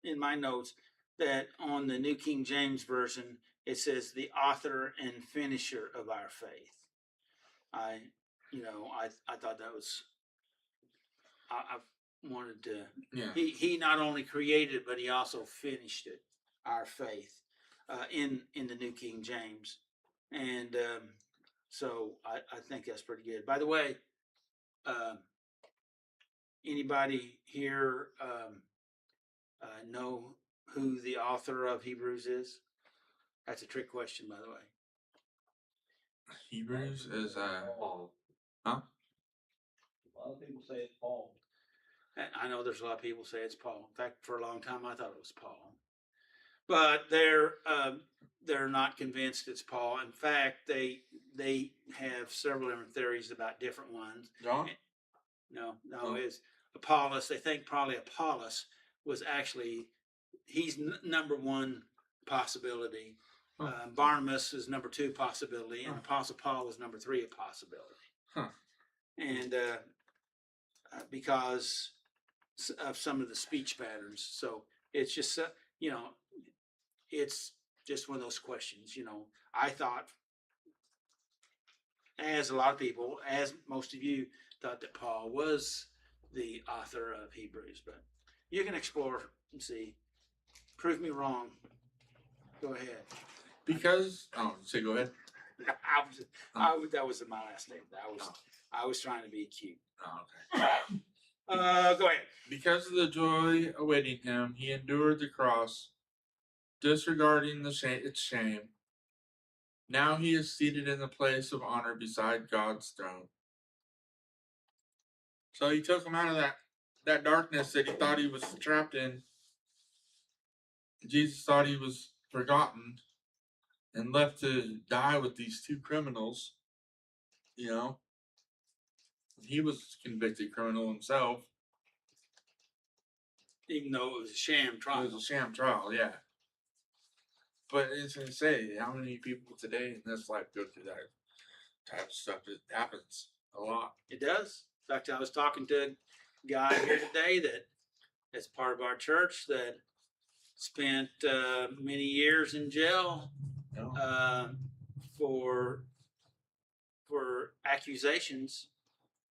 in my notes that on the New King James Version, it says the author and finisher of our faith. I thought that was, I wanted to, Yeah. he not only created, but he also finished it, our faith, in the New King James. And so I think that's pretty good. By the way, anybody here know who the author of Hebrews is? That's a trick question, by the way. Hebrews is Paul. huh? A lot of people say it's Paul. I know there's a lot of people say it's Paul. In fact, for a long time I thought it was Paul, but they're not convinced it's Paul. In fact, they have several different theories about different ones. John? No, Oh. it's Apollos. They think probably Apollos was actually, he's number one possibility. Oh. Barnabas is number two possibility, and Oh. Apostle Paul was number three possibility. Huh. And because of some of the speech patterns, so it's just it's just one of those questions. I thought, as a lot of people, as most of you, thought that Paul was the author of Hebrews, but you can explore and see. Prove me wrong. Go ahead. Because go ahead. That was my last statement. I was trying to be cute. Oh, okay. Go ahead. Because of the joy awaiting him, he endured the cross, disregarding its shame. Now he is seated in the place of honor beside God's throne. So he took him out of that darkness that he thought he was trapped in. Jesus thought he was forgotten and left to die with these two criminals. He was a convicted criminal himself. Even though it was a sham trial. It was a sham trial, yeah. But it's going to say, how many people today in this life go through that type of stuff? It happens a lot. It does. In fact, I was talking to a guy here today that's part of our church that spent many years in jail for for accusations,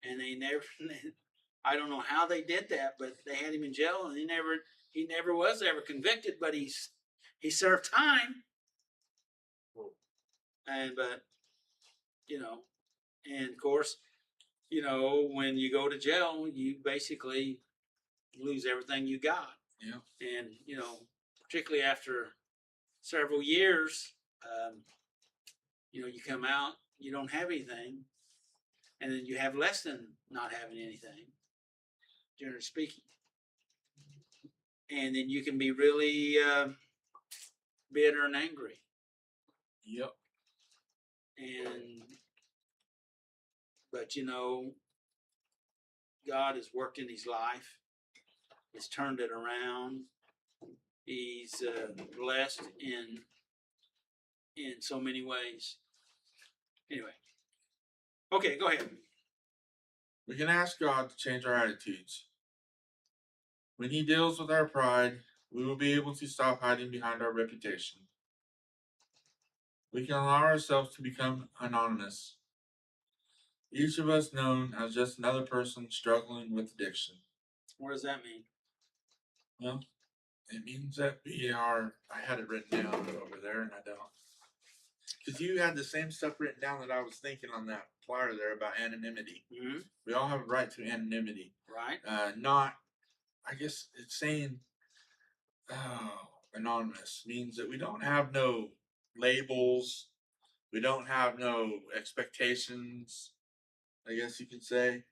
and they never. I don't know how they did that, but they had him in jail, and he never was ever convicted, but he served time. And but you know, and of course, when you go to jail, you basically lose everything you got. Yeah. And particularly after several years, you come out, you don't have anything, and then you have less than not having anything, generally speaking. And then you can be really bitter and angry. Yep. But God has worked in his life. He's turned it around. He's blessed in so many ways. Anyway, okay, go ahead. We can ask God to change our attitudes. When he deals with our pride, we will be able to stop hiding behind our reputation. We can allow ourselves to become anonymous, each of us known as just another person struggling with addiction. What does that mean? Well, it means that we are. I had it written down over there, and I don't. Because you had the same stuff written down that I was thinking on that flyer there about anonymity. Mm-hmm. We all have a right to anonymity. Right. I guess it's saying, anonymous means that we don't have no labels. We don't have no expectations, I guess you could say.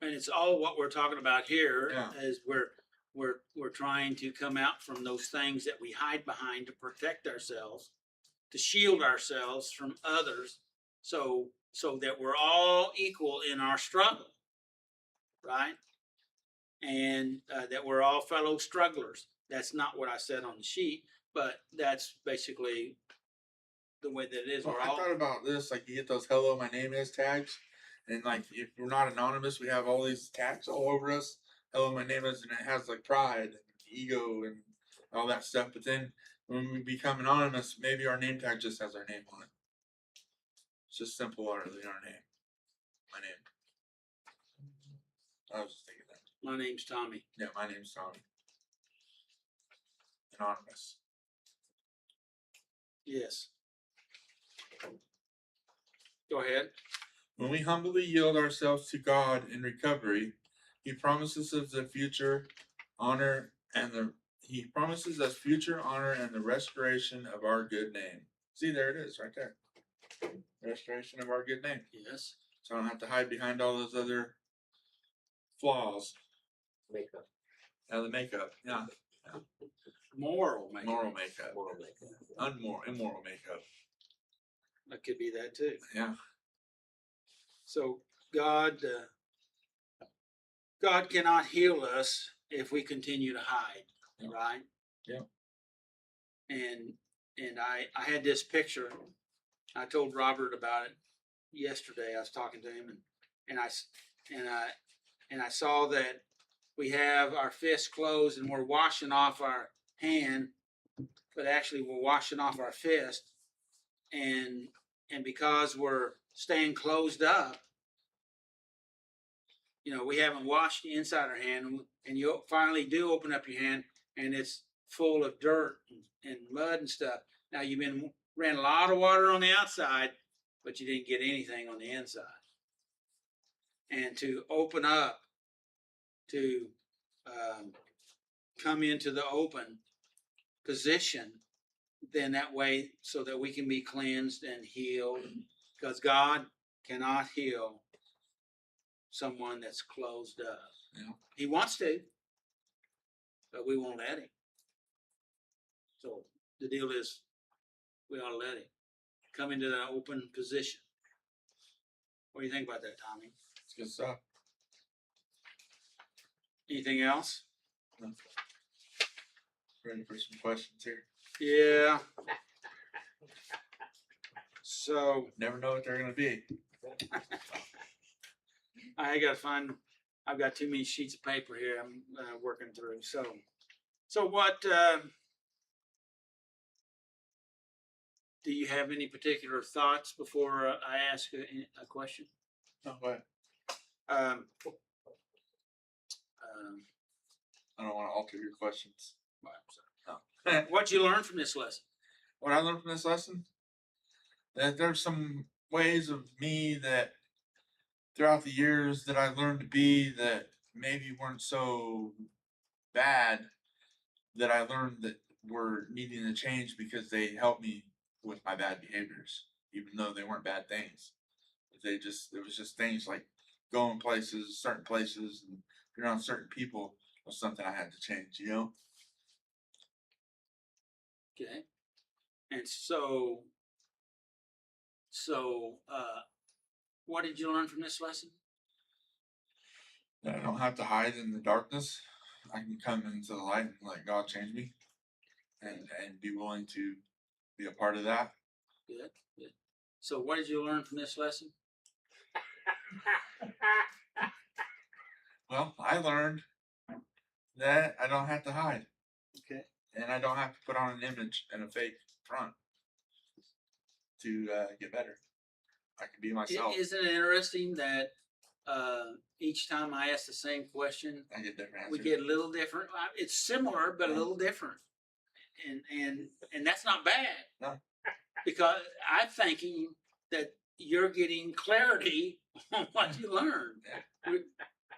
And it's all what we're talking about here. Yeah. Is we're trying to come out from those things that we hide behind to protect ourselves, to shield ourselves from others, so that we're all equal in our struggle, right? And that we're all fellow strugglers. That's not what I said on the sheet, but that's basically the way that it is. Well, We're I all thought about this, like you get those "Hello, my name is" tags, and like if we're not anonymous, we have all these tags all over us. "Hello, my name is," and it has like pride and ego and all that stuff. But then when we become anonymous, maybe our name tag just has our name on it. It's just simple other than our name. My name. I was just thinking that. My name's Tommy. Yeah, my name's Tommy. Anonymous. Yes. Go ahead. When we humbly yield ourselves to God in recovery, He promises us the future honor He promises us future honor and the restoration of our good name. See, there it is, right there. Restoration of our good name. Yes. So I don't have to hide behind all those other flaws. Makeup. The makeup. Yeah. Moral makeup. Moral makeup. Moral makeup. Immoral makeup. That could be that too. Yeah. So God cannot heal us if we continue to hide, Yeah. right? Yeah. And I had this picture. I told Robert about it yesterday. I was talking to him, and I saw that we have our fists closed and we're washing off our hand, but actually we're washing off our fist, and because we're staying closed up, we haven't washed the inside of our hand, and you finally do open up your hand, and it's full of dirt and mud and stuff. Now ran a lot of water on the outside, but you didn't get anything on the inside. And to open up, to come into the open position, then that way, so that we can be cleansed and healed, because God cannot heal someone that's closed up. Yeah. He wants to, but we won't let him. So the deal is, we ought to let him come into that open position. What do you think about that, Tommy? It's good stuff. Anything else? Ready for some questions here. Yeah. So Never know what they're going to be. I've got too many sheets of paper here I'm working through. So what, do you have any particular thoughts before I ask a question? No, go ahead. Um, I don't want to alter your questions. What'd you learn from this lesson? What I learned from this lesson, that there's some ways of me that throughout the years that I learned to be that maybe weren't so bad, that I learned that were needing to change because they helped me with my bad behaviors, even though they weren't bad things. It was just things like going places, certain places, and being around certain people was something I had to change, you know? Okay. And so, what did you learn from this lesson? That I don't have to hide in the darkness. I can come into the light and let God change me, and be willing to be a part of that. Good, good. So what did you learn from this lesson? Well, I learned that I don't have to hide, Okay. and I don't have to put on an image and a fake front to get better. I can be myself. Isn't it interesting that each time I ask the same question, I get different we answers. get a little different? It's similar, but a little different, and that's not bad. No. Because I'm thinking that you're getting clarity on what you learned,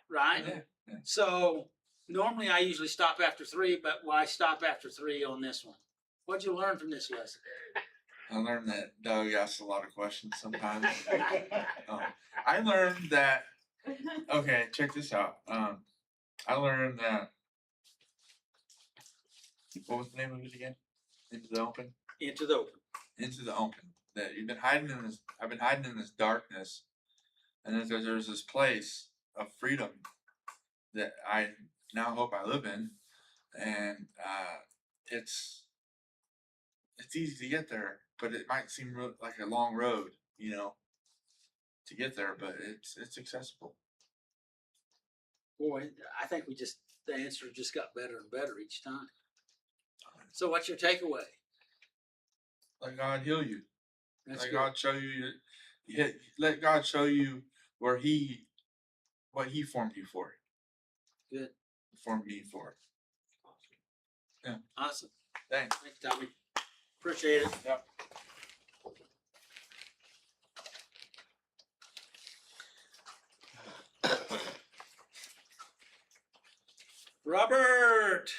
right? Yeah, yeah. So normally I usually stop after 3, but why stop after 3 on this one? What'd you learn from this lesson? I learned that Doug asks a lot of questions sometimes. I learned that. Okay, check this out. I learned that. What was the name of it again? Into the open. Into the open. Into the open. That you've been hiding in this. I've been hiding in this darkness, and that there's this place of freedom that I now hope I live in, and it's easy to get there, but it might seem like a long road, you know, to get there, but it's accessible. Boy, I think the answer just got better and better each time. So what's your takeaway? Let God heal you. That's Let good. God show you. Let God show you what He formed you for. Good. Formed me for. Yeah. Awesome. Thanks. Thanks, Tommy. Appreciate it. Yep. Robert.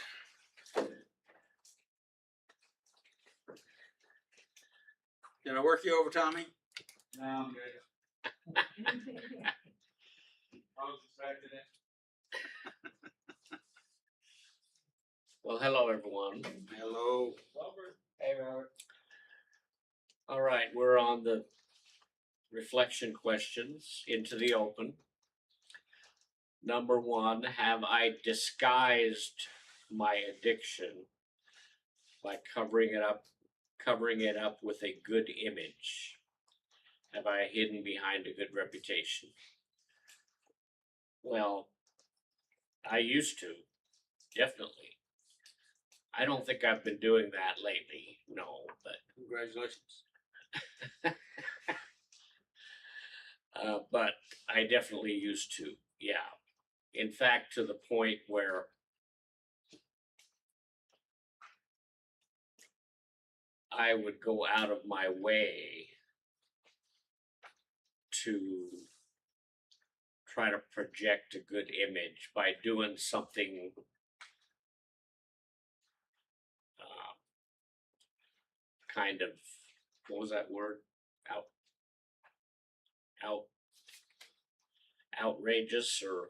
Did I work you over, Tommy? No, I'm good. I was expecting it. Well, hello, everyone. Hello. Hey, Robert. All right, we're on the reflection questions into the open. Number 1, have I disguised my addiction by covering it up with a good image? Have I hidden behind a good reputation? Well, I used to, definitely. I don't think I've been doing that lately, no, but Congratulations. but I definitely used to, yeah. In fact, to the point where I would go out of my way to try to project a good image by doing something kind of, what was that word? Outrageous, or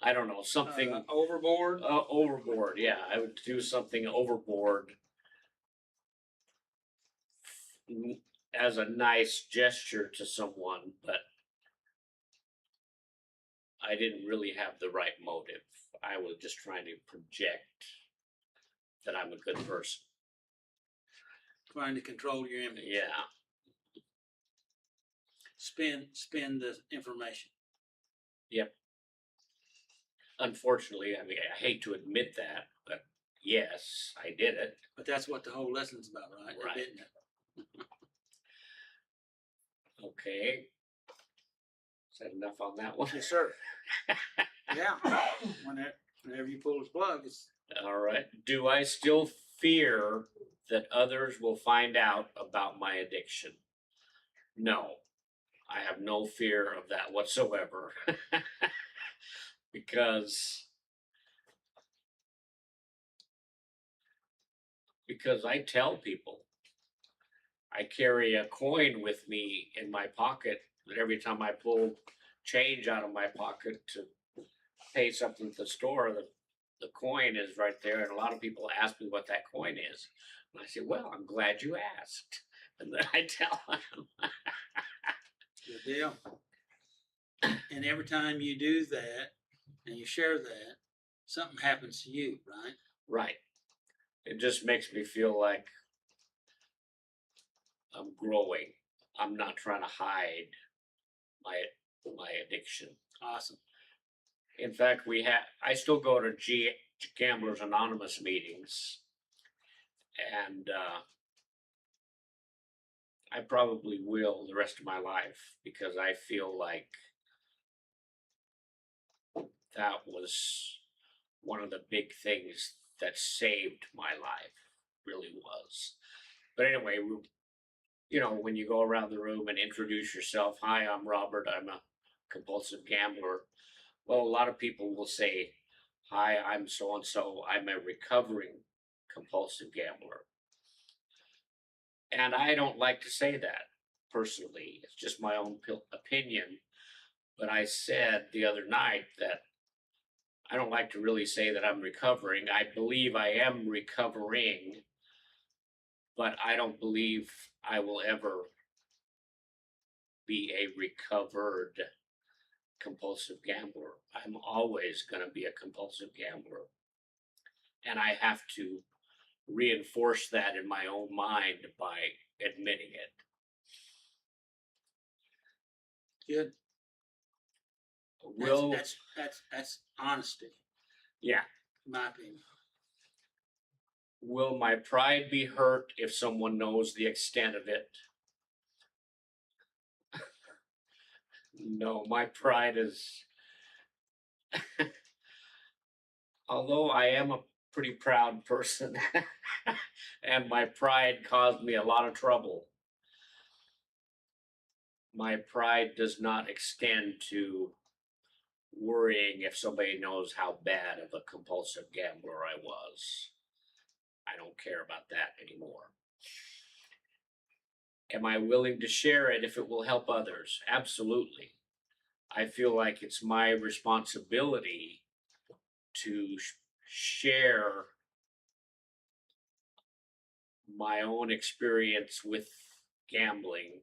I don't know, something Overboard. overboard. Yeah, I would do something overboard as a nice gesture to someone, but I didn't really have the right motive. I was just trying to project that I'm a good person. Trying to control your image. Yeah. Spin the information. Yep. Unfortunately, I mean, I hate to admit that, but yes, I did it. But that's what the whole lesson's about, right? Right. Isn't it? Okay. Is that enough on that one? Yes, sir. Yeah. Whenever you pull his plug, it's All right. Do I still fear that others will find out about my addiction? No, I have no fear of that whatsoever. because I tell people I carry a coin with me in my pocket that every time I pull change out of my pocket to pay something at the store, the coin is right there. And a lot of people ask me what that coin is. And I say, well, I'm glad you asked. And then I tell them. good deal. And every time you do that and you share that, something happens to you, right? Right. It just makes me feel like I'm growing. I'm not trying to hide my addiction. Awesome. In fact, I still go to Gamblers Anonymous meetings, and I probably will the rest of my life because I feel like that was one of the big things that saved my life, really was. But anyway, when you go around the room and introduce yourself, hi, I'm Robert, I'm a compulsive gambler. Well, a lot of people will say, hi, I'm so and so, I'm a recovering compulsive gambler. And I don't like to say that personally. It's just my own opinion. But I said the other night that I don't like to really say that I'm recovering. I believe I am recovering, but I don't believe I will ever be a recovered compulsive gambler. I'm always going to be a compulsive gambler. And I have to reinforce that in my own mind by admitting it. Good. That's honesty, Yeah. in my opinion. Will my pride be hurt if someone knows the extent of it? No, my pride is, although I am a pretty proud person, and my pride caused me a lot of trouble, my pride does not extend to worrying if somebody knows how bad of a compulsive gambler I was. I don't care about that anymore. Am I willing to share it if it will help others? Absolutely. I feel like it's my responsibility to share my own experience with gambling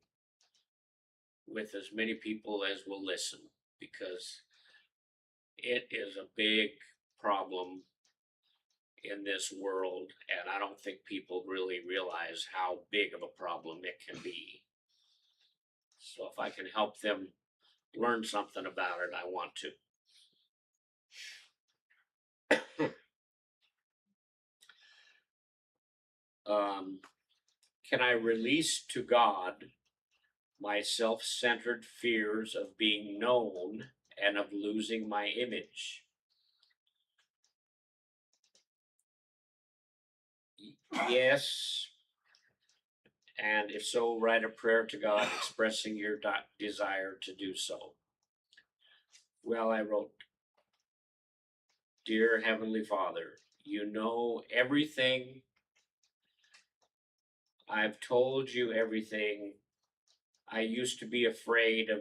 with as many people as will listen, because it is a big problem in this world, and I don't think people really realize how big of a problem it can be. So if I can help them learn something about it, I want to. Can I release to God my self-centered fears of being known and of losing my image? Yes. And if so, write a prayer to God expressing your desire to do so. Well, I wrote, Dear Heavenly Father, you know everything. I've told you everything. I used to be afraid of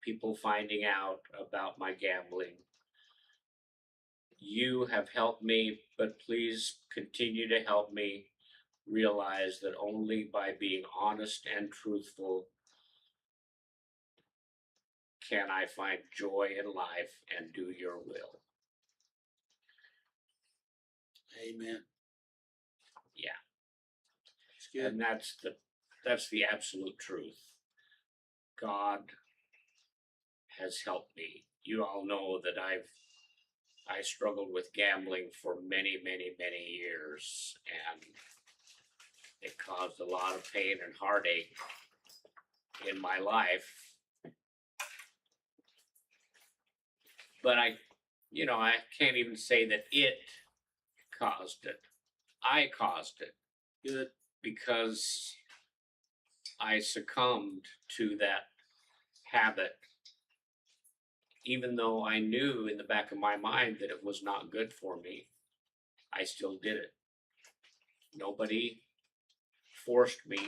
people finding out about my gambling. You have helped me, but please continue to help me realize that only by being honest and truthful can I find joy in life and do your will. Amen. Yeah. It's good. And that's the absolute truth. God has helped me. You all know that I've I struggled with gambling for many, many, many years, and it caused a lot of pain and heartache in my life. But I can't even say that it caused it. I caused it. Good. Because I succumbed to that habit, even though I knew in the back of my mind that it was not good for me. I still did it. Nobody forced me,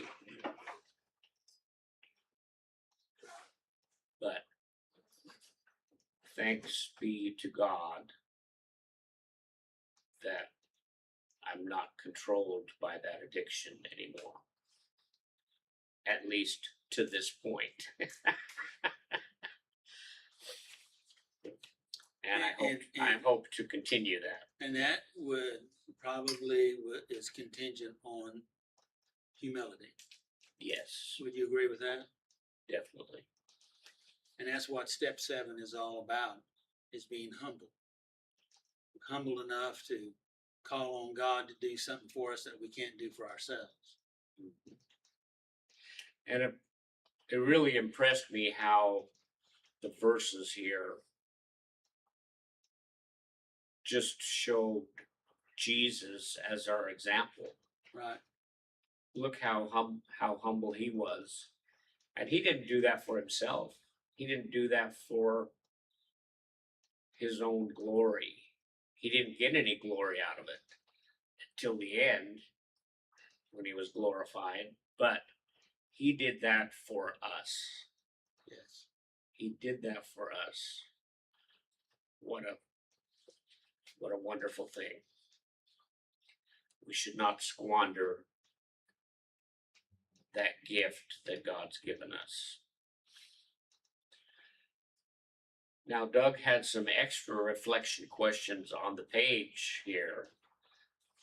but thanks be to God that I'm not controlled by that addiction anymore. At least to this point. And I hope to continue that. And that is contingent on humility. Yes, Would you agree with that? definitely. And that's what step 7 is all about, is being humble. Humble enough to call on God to do something for us that we can't do for ourselves. And it really impressed me how the verses here just showed Jesus as our example. Right. Look how humble he was. And he didn't do that for himself. He didn't do that for his own glory. He didn't get any glory out of it until the end when he was glorified. But he did that for us. Yes. He did that for us. What a wonderful thing. We should not squander that gift that God's given us. Now, Doug had some extra reflection questions on the page here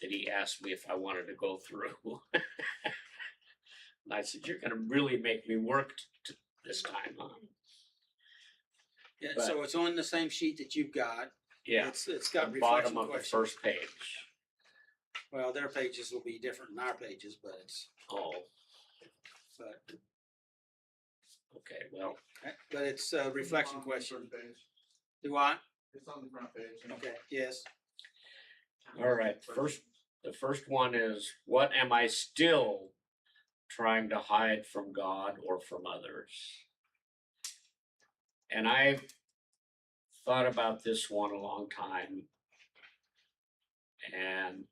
that he asked me if I wanted to go through. And I said, you're going to really make me work this time, huh? Yeah, But- so it's on the same sheet that you've got. Yeah, It's got the bottom reflection of the questions. first page. Well, their pages will be different than our pages, but Okay, well, it's a reflection question. Front page. Do I? It's on the front page. Okay, yes. all right. The first one is, what am I still trying to hide from God or from others? And I've thought about this one a long time, and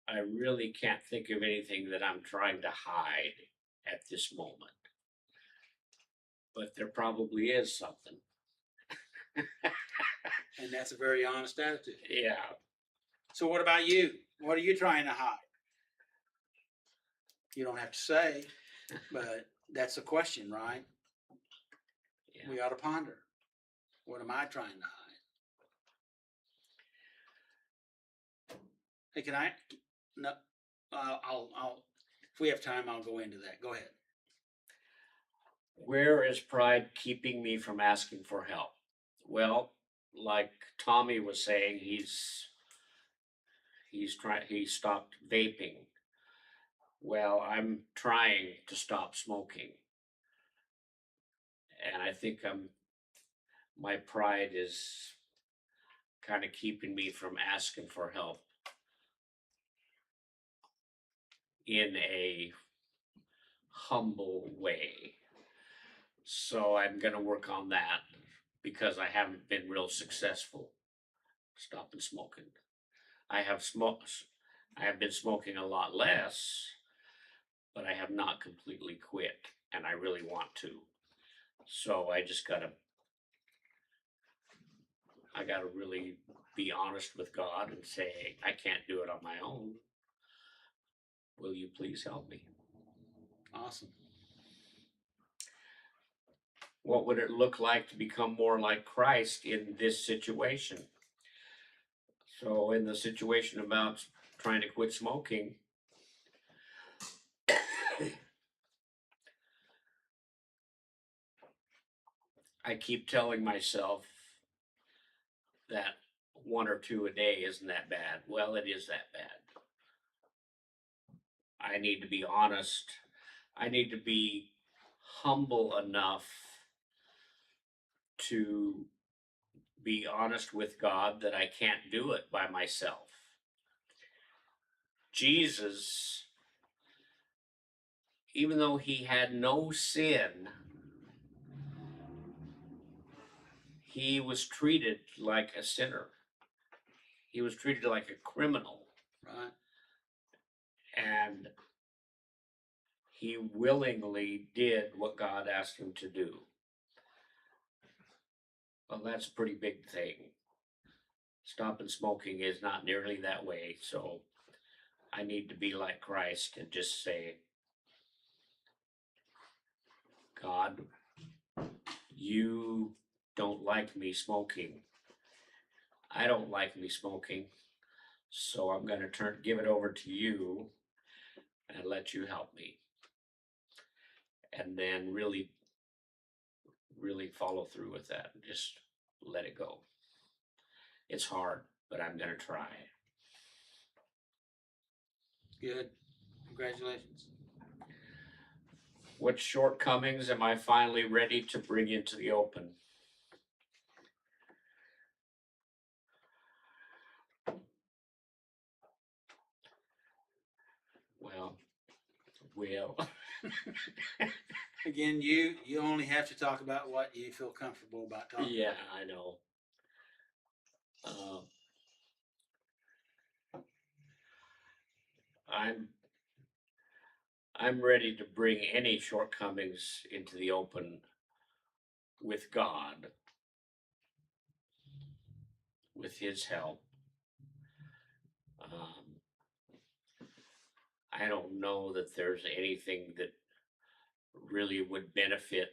I really can't think of anything that I'm trying to hide at this moment. But there probably is something. And that's a very honest attitude. Yeah. So what about you? What are you trying to hide? You don't have to say, but that's a question, right? Yeah. We ought to ponder. What am I trying to hide? Hey, can I? No, I'll. If we have time, I'll go into that. Go ahead. Where is pride keeping me from asking for help? Well, like Tommy was saying, he stopped vaping. Well, I'm trying to stop smoking. And I think my pride is kind of keeping me from asking for help in a humble way. So I'm going to work on that because I haven't been real successful stopping smoking. I have been smoking a lot less, but I have not completely quit, and I really want to. So I gotta really be honest with God and say, hey, I can't do it on my own. Will you please help me? Awesome. What would it look like to become more like Christ in this situation? So in the situation about trying to quit smoking, I keep telling myself that 1 or 2 a day isn't that bad. Well, it is that bad. I need to be honest. I need to be humble enough to be honest with God that I can't do it by myself. Jesus, even though he had no sin, he was treated like a sinner. He was treated like a criminal. Right. And he willingly did what God asked him to do. Well, that's a pretty big thing. Stopping smoking is not nearly that way, so I need to be like Christ and just say, God, you don't like me smoking. I don't like me smoking, so I'm going to give it over to you and let you help me. And then really follow through with that and just let it go. It's hard, but I'm going to try. Good. Congratulations. What shortcomings am I finally ready to bring into the open? Well, Again, you only have to talk about what you feel comfortable about talking. yeah, I know. I'm ready to bring any shortcomings into the open with God, with His help. I don't know that there's anything that really would benefit.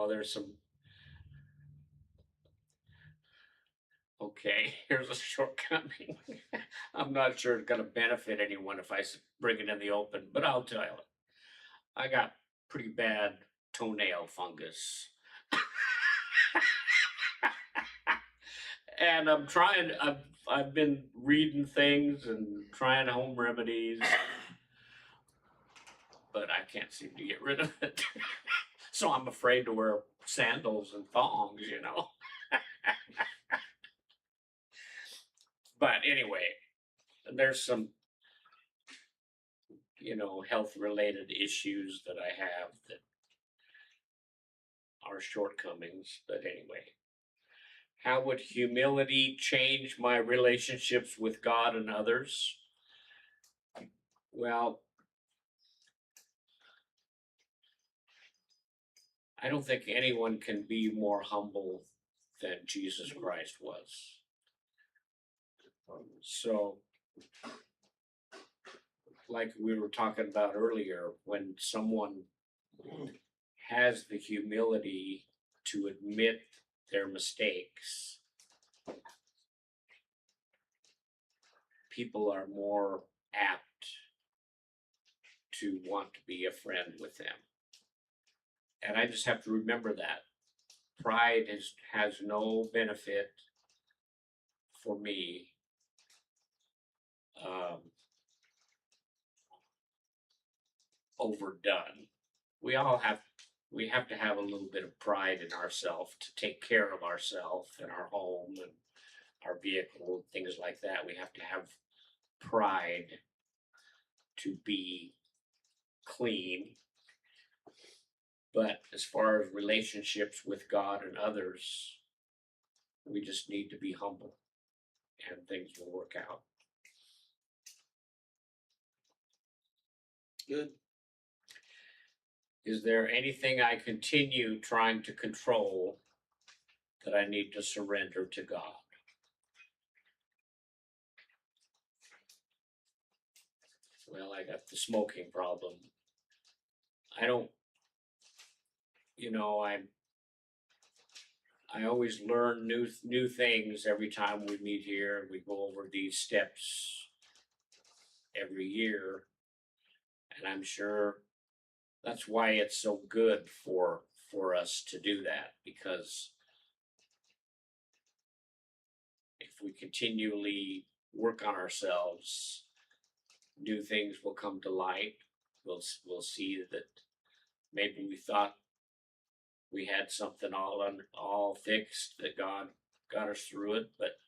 There's some. Okay, here's a shortcoming. I'm not sure it's going to benefit anyone if I bring it in the open, but I'll tell you. I got pretty bad toenail fungus. And I've been reading things and trying home remedies, but I can't seem to get rid of it. So I'm afraid to wear sandals and thongs, But anyway, there's some, health related issues that I have that are shortcomings. But anyway, how would humility change my relationships with God and others? Well, I don't think anyone can be more humble than Jesus Christ was. So, like we were talking about earlier, when someone has the humility to admit their mistakes, people are more apt to want to be a friend with them. And I just have to remember that. Pride has no benefit for me. Overdone. We have to have a little bit of pride in ourselves to take care of ourselves and our home and our vehicle, things like that. We have to have pride to be clean. But as far as relationships with God and others, we just need to be humble and things will work out. Good. Is there anything I continue trying to control that I need to surrender to God? Well, I got the smoking problem. I always learn new things every time we meet here and we go over these steps every year. And I'm sure that's why it's so good for us to do that, because if we continually work on ourselves, new things will come to light. We'll see that maybe we thought we had something all fixed, that God got us through it, but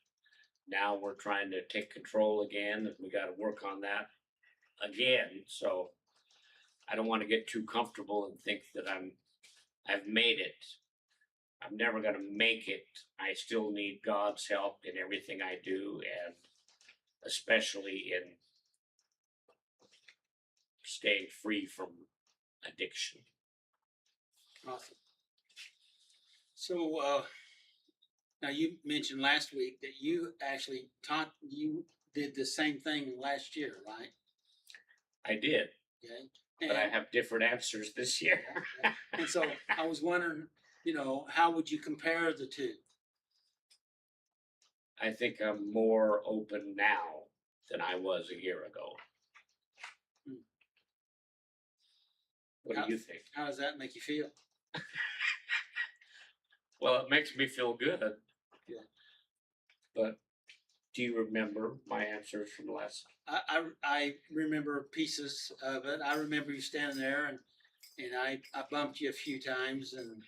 now we're trying to take control again, and we got to work on that again. So I don't want to get too comfortable and think that I've made it. I'm never going to make it. I still need God's help in everything I do, and especially in staying free from addiction. Awesome. So, now you mentioned last week that you actually did the same thing last year, right? I did, Okay. but I have different answers this year. And so I was wondering, how would you compare the two? I think I'm more open now than I was a year ago. What do you think? How does that make you feel? Well, it makes me feel good. Yeah. But do you remember my answers from last? I remember pieces of it. I remember you standing there and I bumped you a few times and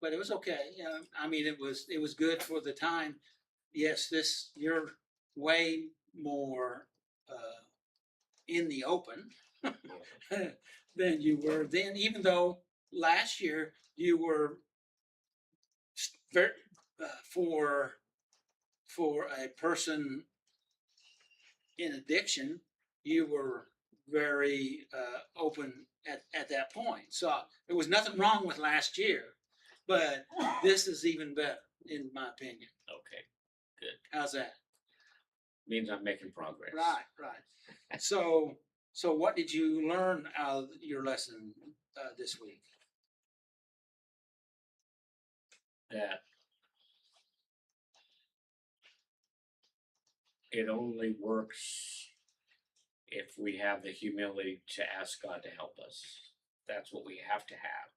but it was okay. I mean, it was good for the time. Yes, you're way more in the open than you were then, even though last year you were very, for a person in addiction, you were very open at that point. So there was nothing wrong with last year, but this is even better, in my opinion. Okay, good. How's that? Means I'm making progress. Right. So what did you learn out of your lesson this week? That it only works if we have the humility to ask God to help us. That's what we have to have.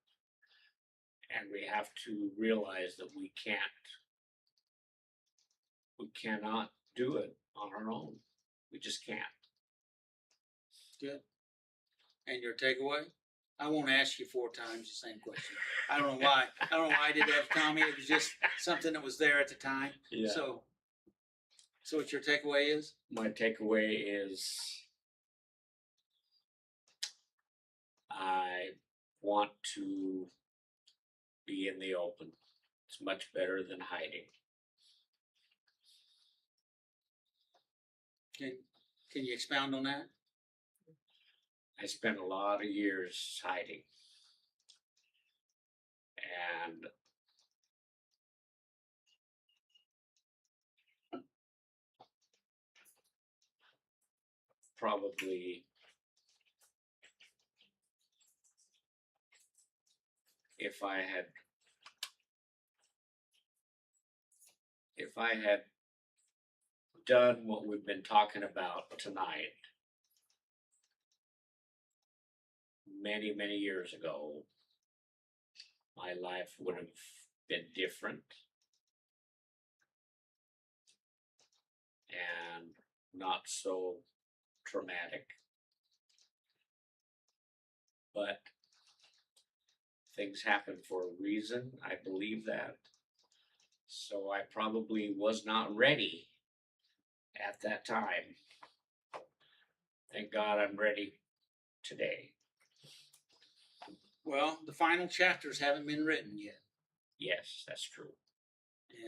And we have to realize that we cannot do it on our own. We just can't. Good. And your takeaway? I won't ask you 4 times the same question. I don't know why. I don't know why I did that to Tommy. It was just something that was there at the time. Yeah. So what your takeaway is? My takeaway is I want to be in the open. It's much better than hiding. Can you expound on that? I spent a lot of years hiding. And probably if I had done what we've been talking about tonight many, many years ago, my life would have been different and not so traumatic. But things happen for a reason. I believe that. So I probably was not ready at that time. Thank God I'm ready today. Well, the final chapters haven't been written yet. Yes, that's true.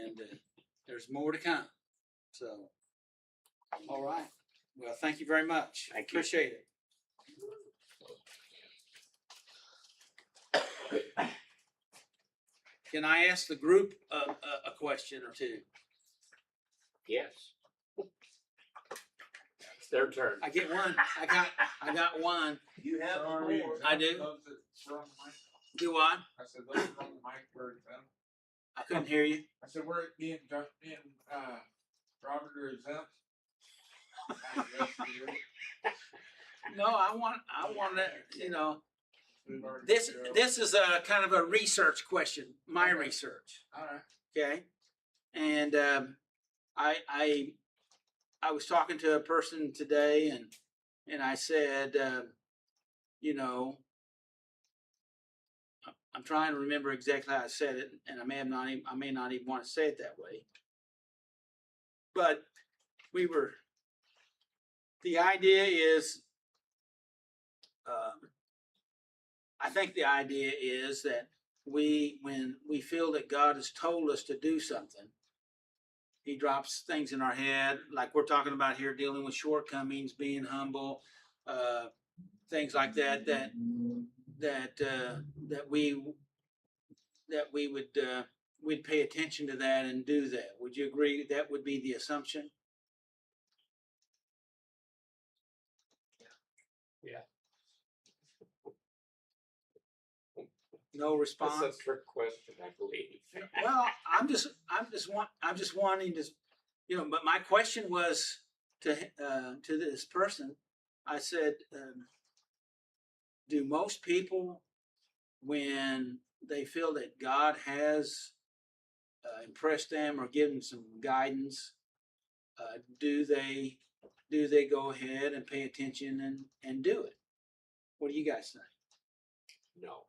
And there's more to come. So, all right. Well, thank you very much. Thank you. Appreciate it. Can I ask the group a question or two? Yes. It's their turn. I get one. I got one. You have Sorry, I do. Those that were on the mic. Do what? I said, those that were on the mic were exempt. I couldn't hear you. I said, me and Robert are exempt. No, I want to, We've already this figured out- this is a kind of a research question, my Okay. research. All right. Okay, and I was talking to a person today, and I said, I'm trying to remember exactly how I said it, and I may not even want to say it that way. But the idea is, I think the idea is that when we feel that God has told us to do something, He drops things in our head, like we're talking about here, dealing with shortcomings, being humble, things like that. That we would we'd pay attention to that and do that. Would you agree that would be the assumption? Yeah. No That's response. a trick question, I believe. Well, I'm just wanting to, but my question was to this person. I said, do most people, when they feel that God has impressed them or given some guidance, do they go ahead and pay attention and do it? What do you guys think? No.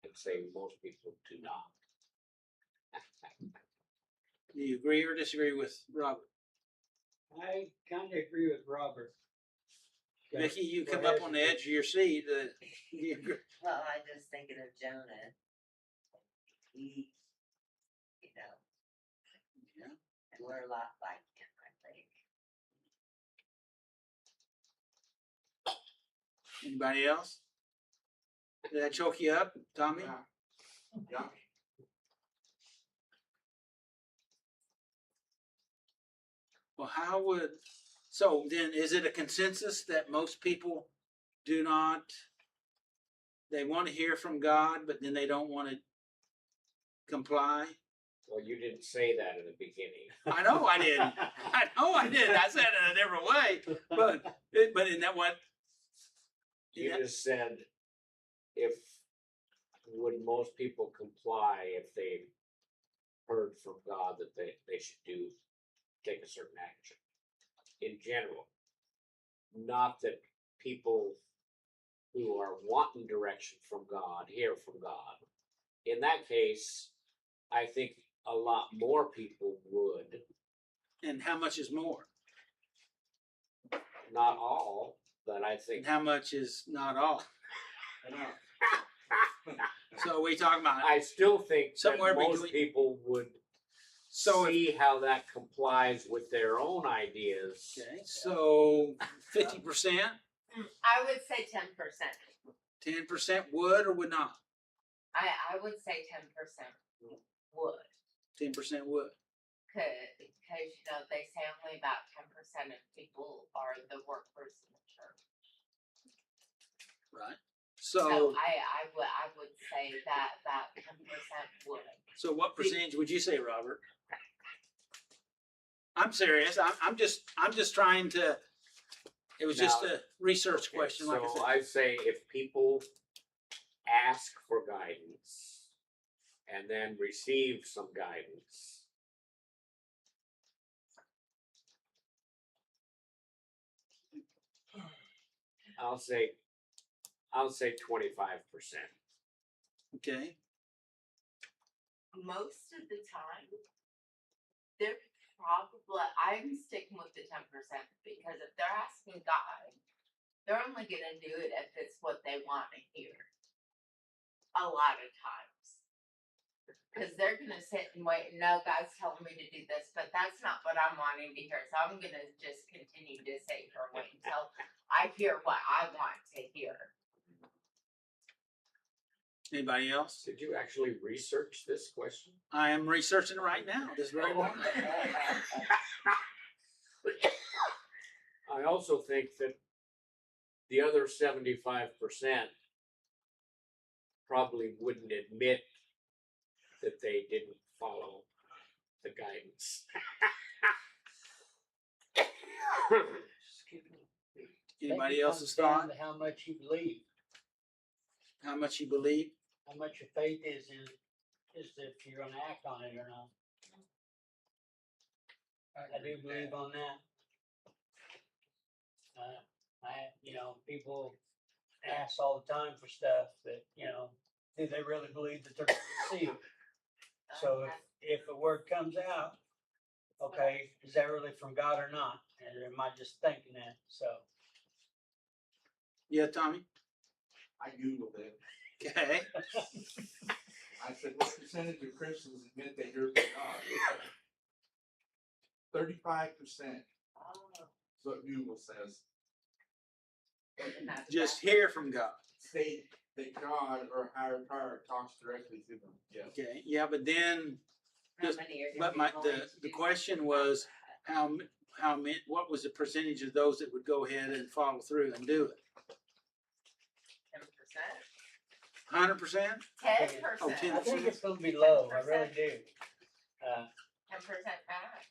I'd say most people do not. Do you agree or disagree with Robert? I kind of agree with Robert. Okay, Mickey, you go come ahead. up on the edge of your seat. You agree? Well, I'm just thinking of Jonah. He, Yeah. and we're a lot like him, I think. Anybody else? Did that choke you up, Tommy? Yeah. Yeah. Well, so then is it a consensus that most people do not, they want to hear from God, but then they don't want to comply? Well, you didn't say that in the beginning. I know I didn't. I know I did. I said it in a different way, but isn't that what? You Yeah. just said, would most people comply if they heard from God that they should take a certain action in general. Not that people who are wanting direction from God hear from God. In that case, I think a lot more people would. And how much is more? Not all, but I think And how much is not all? I know. So we talking about I still think Somewhere that most between- people would so if, see how that complies with their own ideas. okay, so 50%, I would say 10%. 10% would or would not? I would say 10% would. 10% would. Cause they say only about 10% of people are the workers in the church. Right. So So I would say that 10% would. so what percentage would you say, Robert? I'm serious. I'm just trying to. It was just Now, a research Okay, question, like I so said. I say if people ask for guidance and then receive some guidance, I'll say 25%. Okay. Most of the time, they're probably, I'm sticking with the 10% because if they're asking God, they're only gonna do it if it's what they want to hear. A lot of times. Because they're gonna sit and wait, no, God's telling me to do this, but that's not what I'm wanting to hear. So I'm gonna just continue to sit here and wait until I hear what I want to hear. Anybody else? Did you actually research this question? I am researching it right now. This very moment. I also think that the other 75% probably wouldn't admit that they didn't follow the guidance. Anybody Think it else's comes down thought? to how much you believe, How much you believe? how much your faith is if you're gonna act on it or not. I do believe on that. People ask all the time for stuff that, do they really believe that they're gonna see it? So if a word comes out, okay, is that really from God or not? And am I just thinking that? So, Yeah, Tommy? I Googled it. Okay. I said, what percentage of Christians admit they hear from God? 35%. That's what Google says. Just hear from God. State that God or higher power talks directly to them. Yes. Okay, yeah, but then, How Just- many are but gonna be willing to the do question something was, about how many, what was the percentage of those that would go ahead and follow through and do it? 10%. 100%? 10%. Oh, 10%. I think it's gonna be low, I really do. 10% back.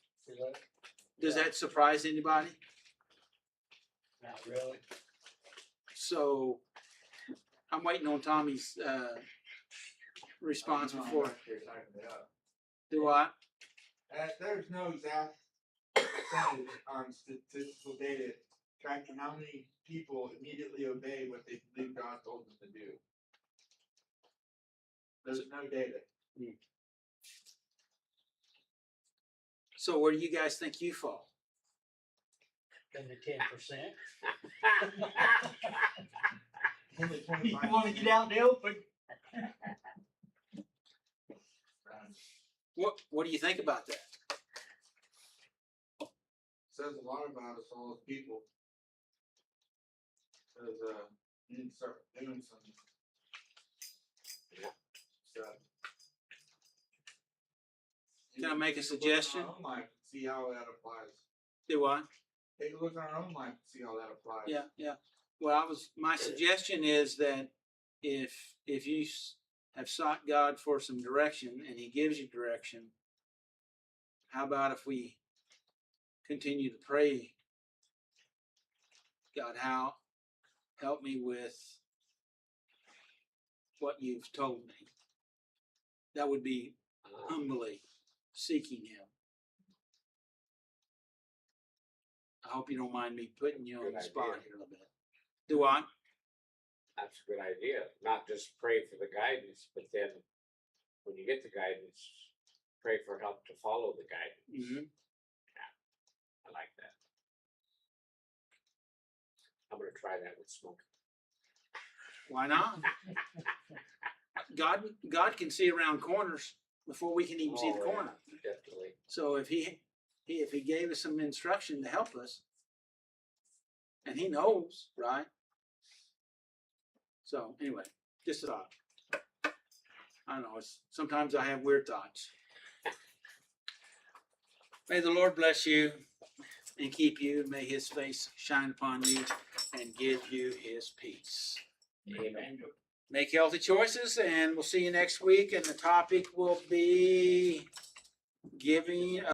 Does that surprise anybody? Not really. So, I'm waiting on Tommy's, response before, do I? There's no exact percentage on statistical data tracking how many people immediately obey what they believe God told them to do. There's no data. So where do you guys think you fall? In the 10%. Only You 25%. wanna get out in the open? What do you think about that? Says a lot about us all as people. Says you need to start doing some stuff. Can I make a Take look at suggestion? our own life and see how that applies. Do I? Take a look at our own life and see how that applies. Yeah. Well, my suggestion is that if you have sought God for some direction and He gives you direction, how about if we continue to pray, God, help me with what you've told me. That would be humbly seeking Him. I hope you don't mind me putting you on Good the spot idea. here a little bit. Do I? That's a good idea. Not just pray for the guidance, but then when you get the guidance, pray for help to follow the guidance. Mm-hmm. I like that. I'm gonna try that with smoking. Why not? God can see around corners before we can even see the Oh, yeah, corner. definitely. So if he gave us some instruction to help us, and He knows, right? So anyway, just a thought. I don't know. Sometimes I have weird thoughts. May the Lord bless you and keep you. May His face shine upon you and give you His peace. Amen. Make healthy choices, and we'll see you next week. And the topic will be giving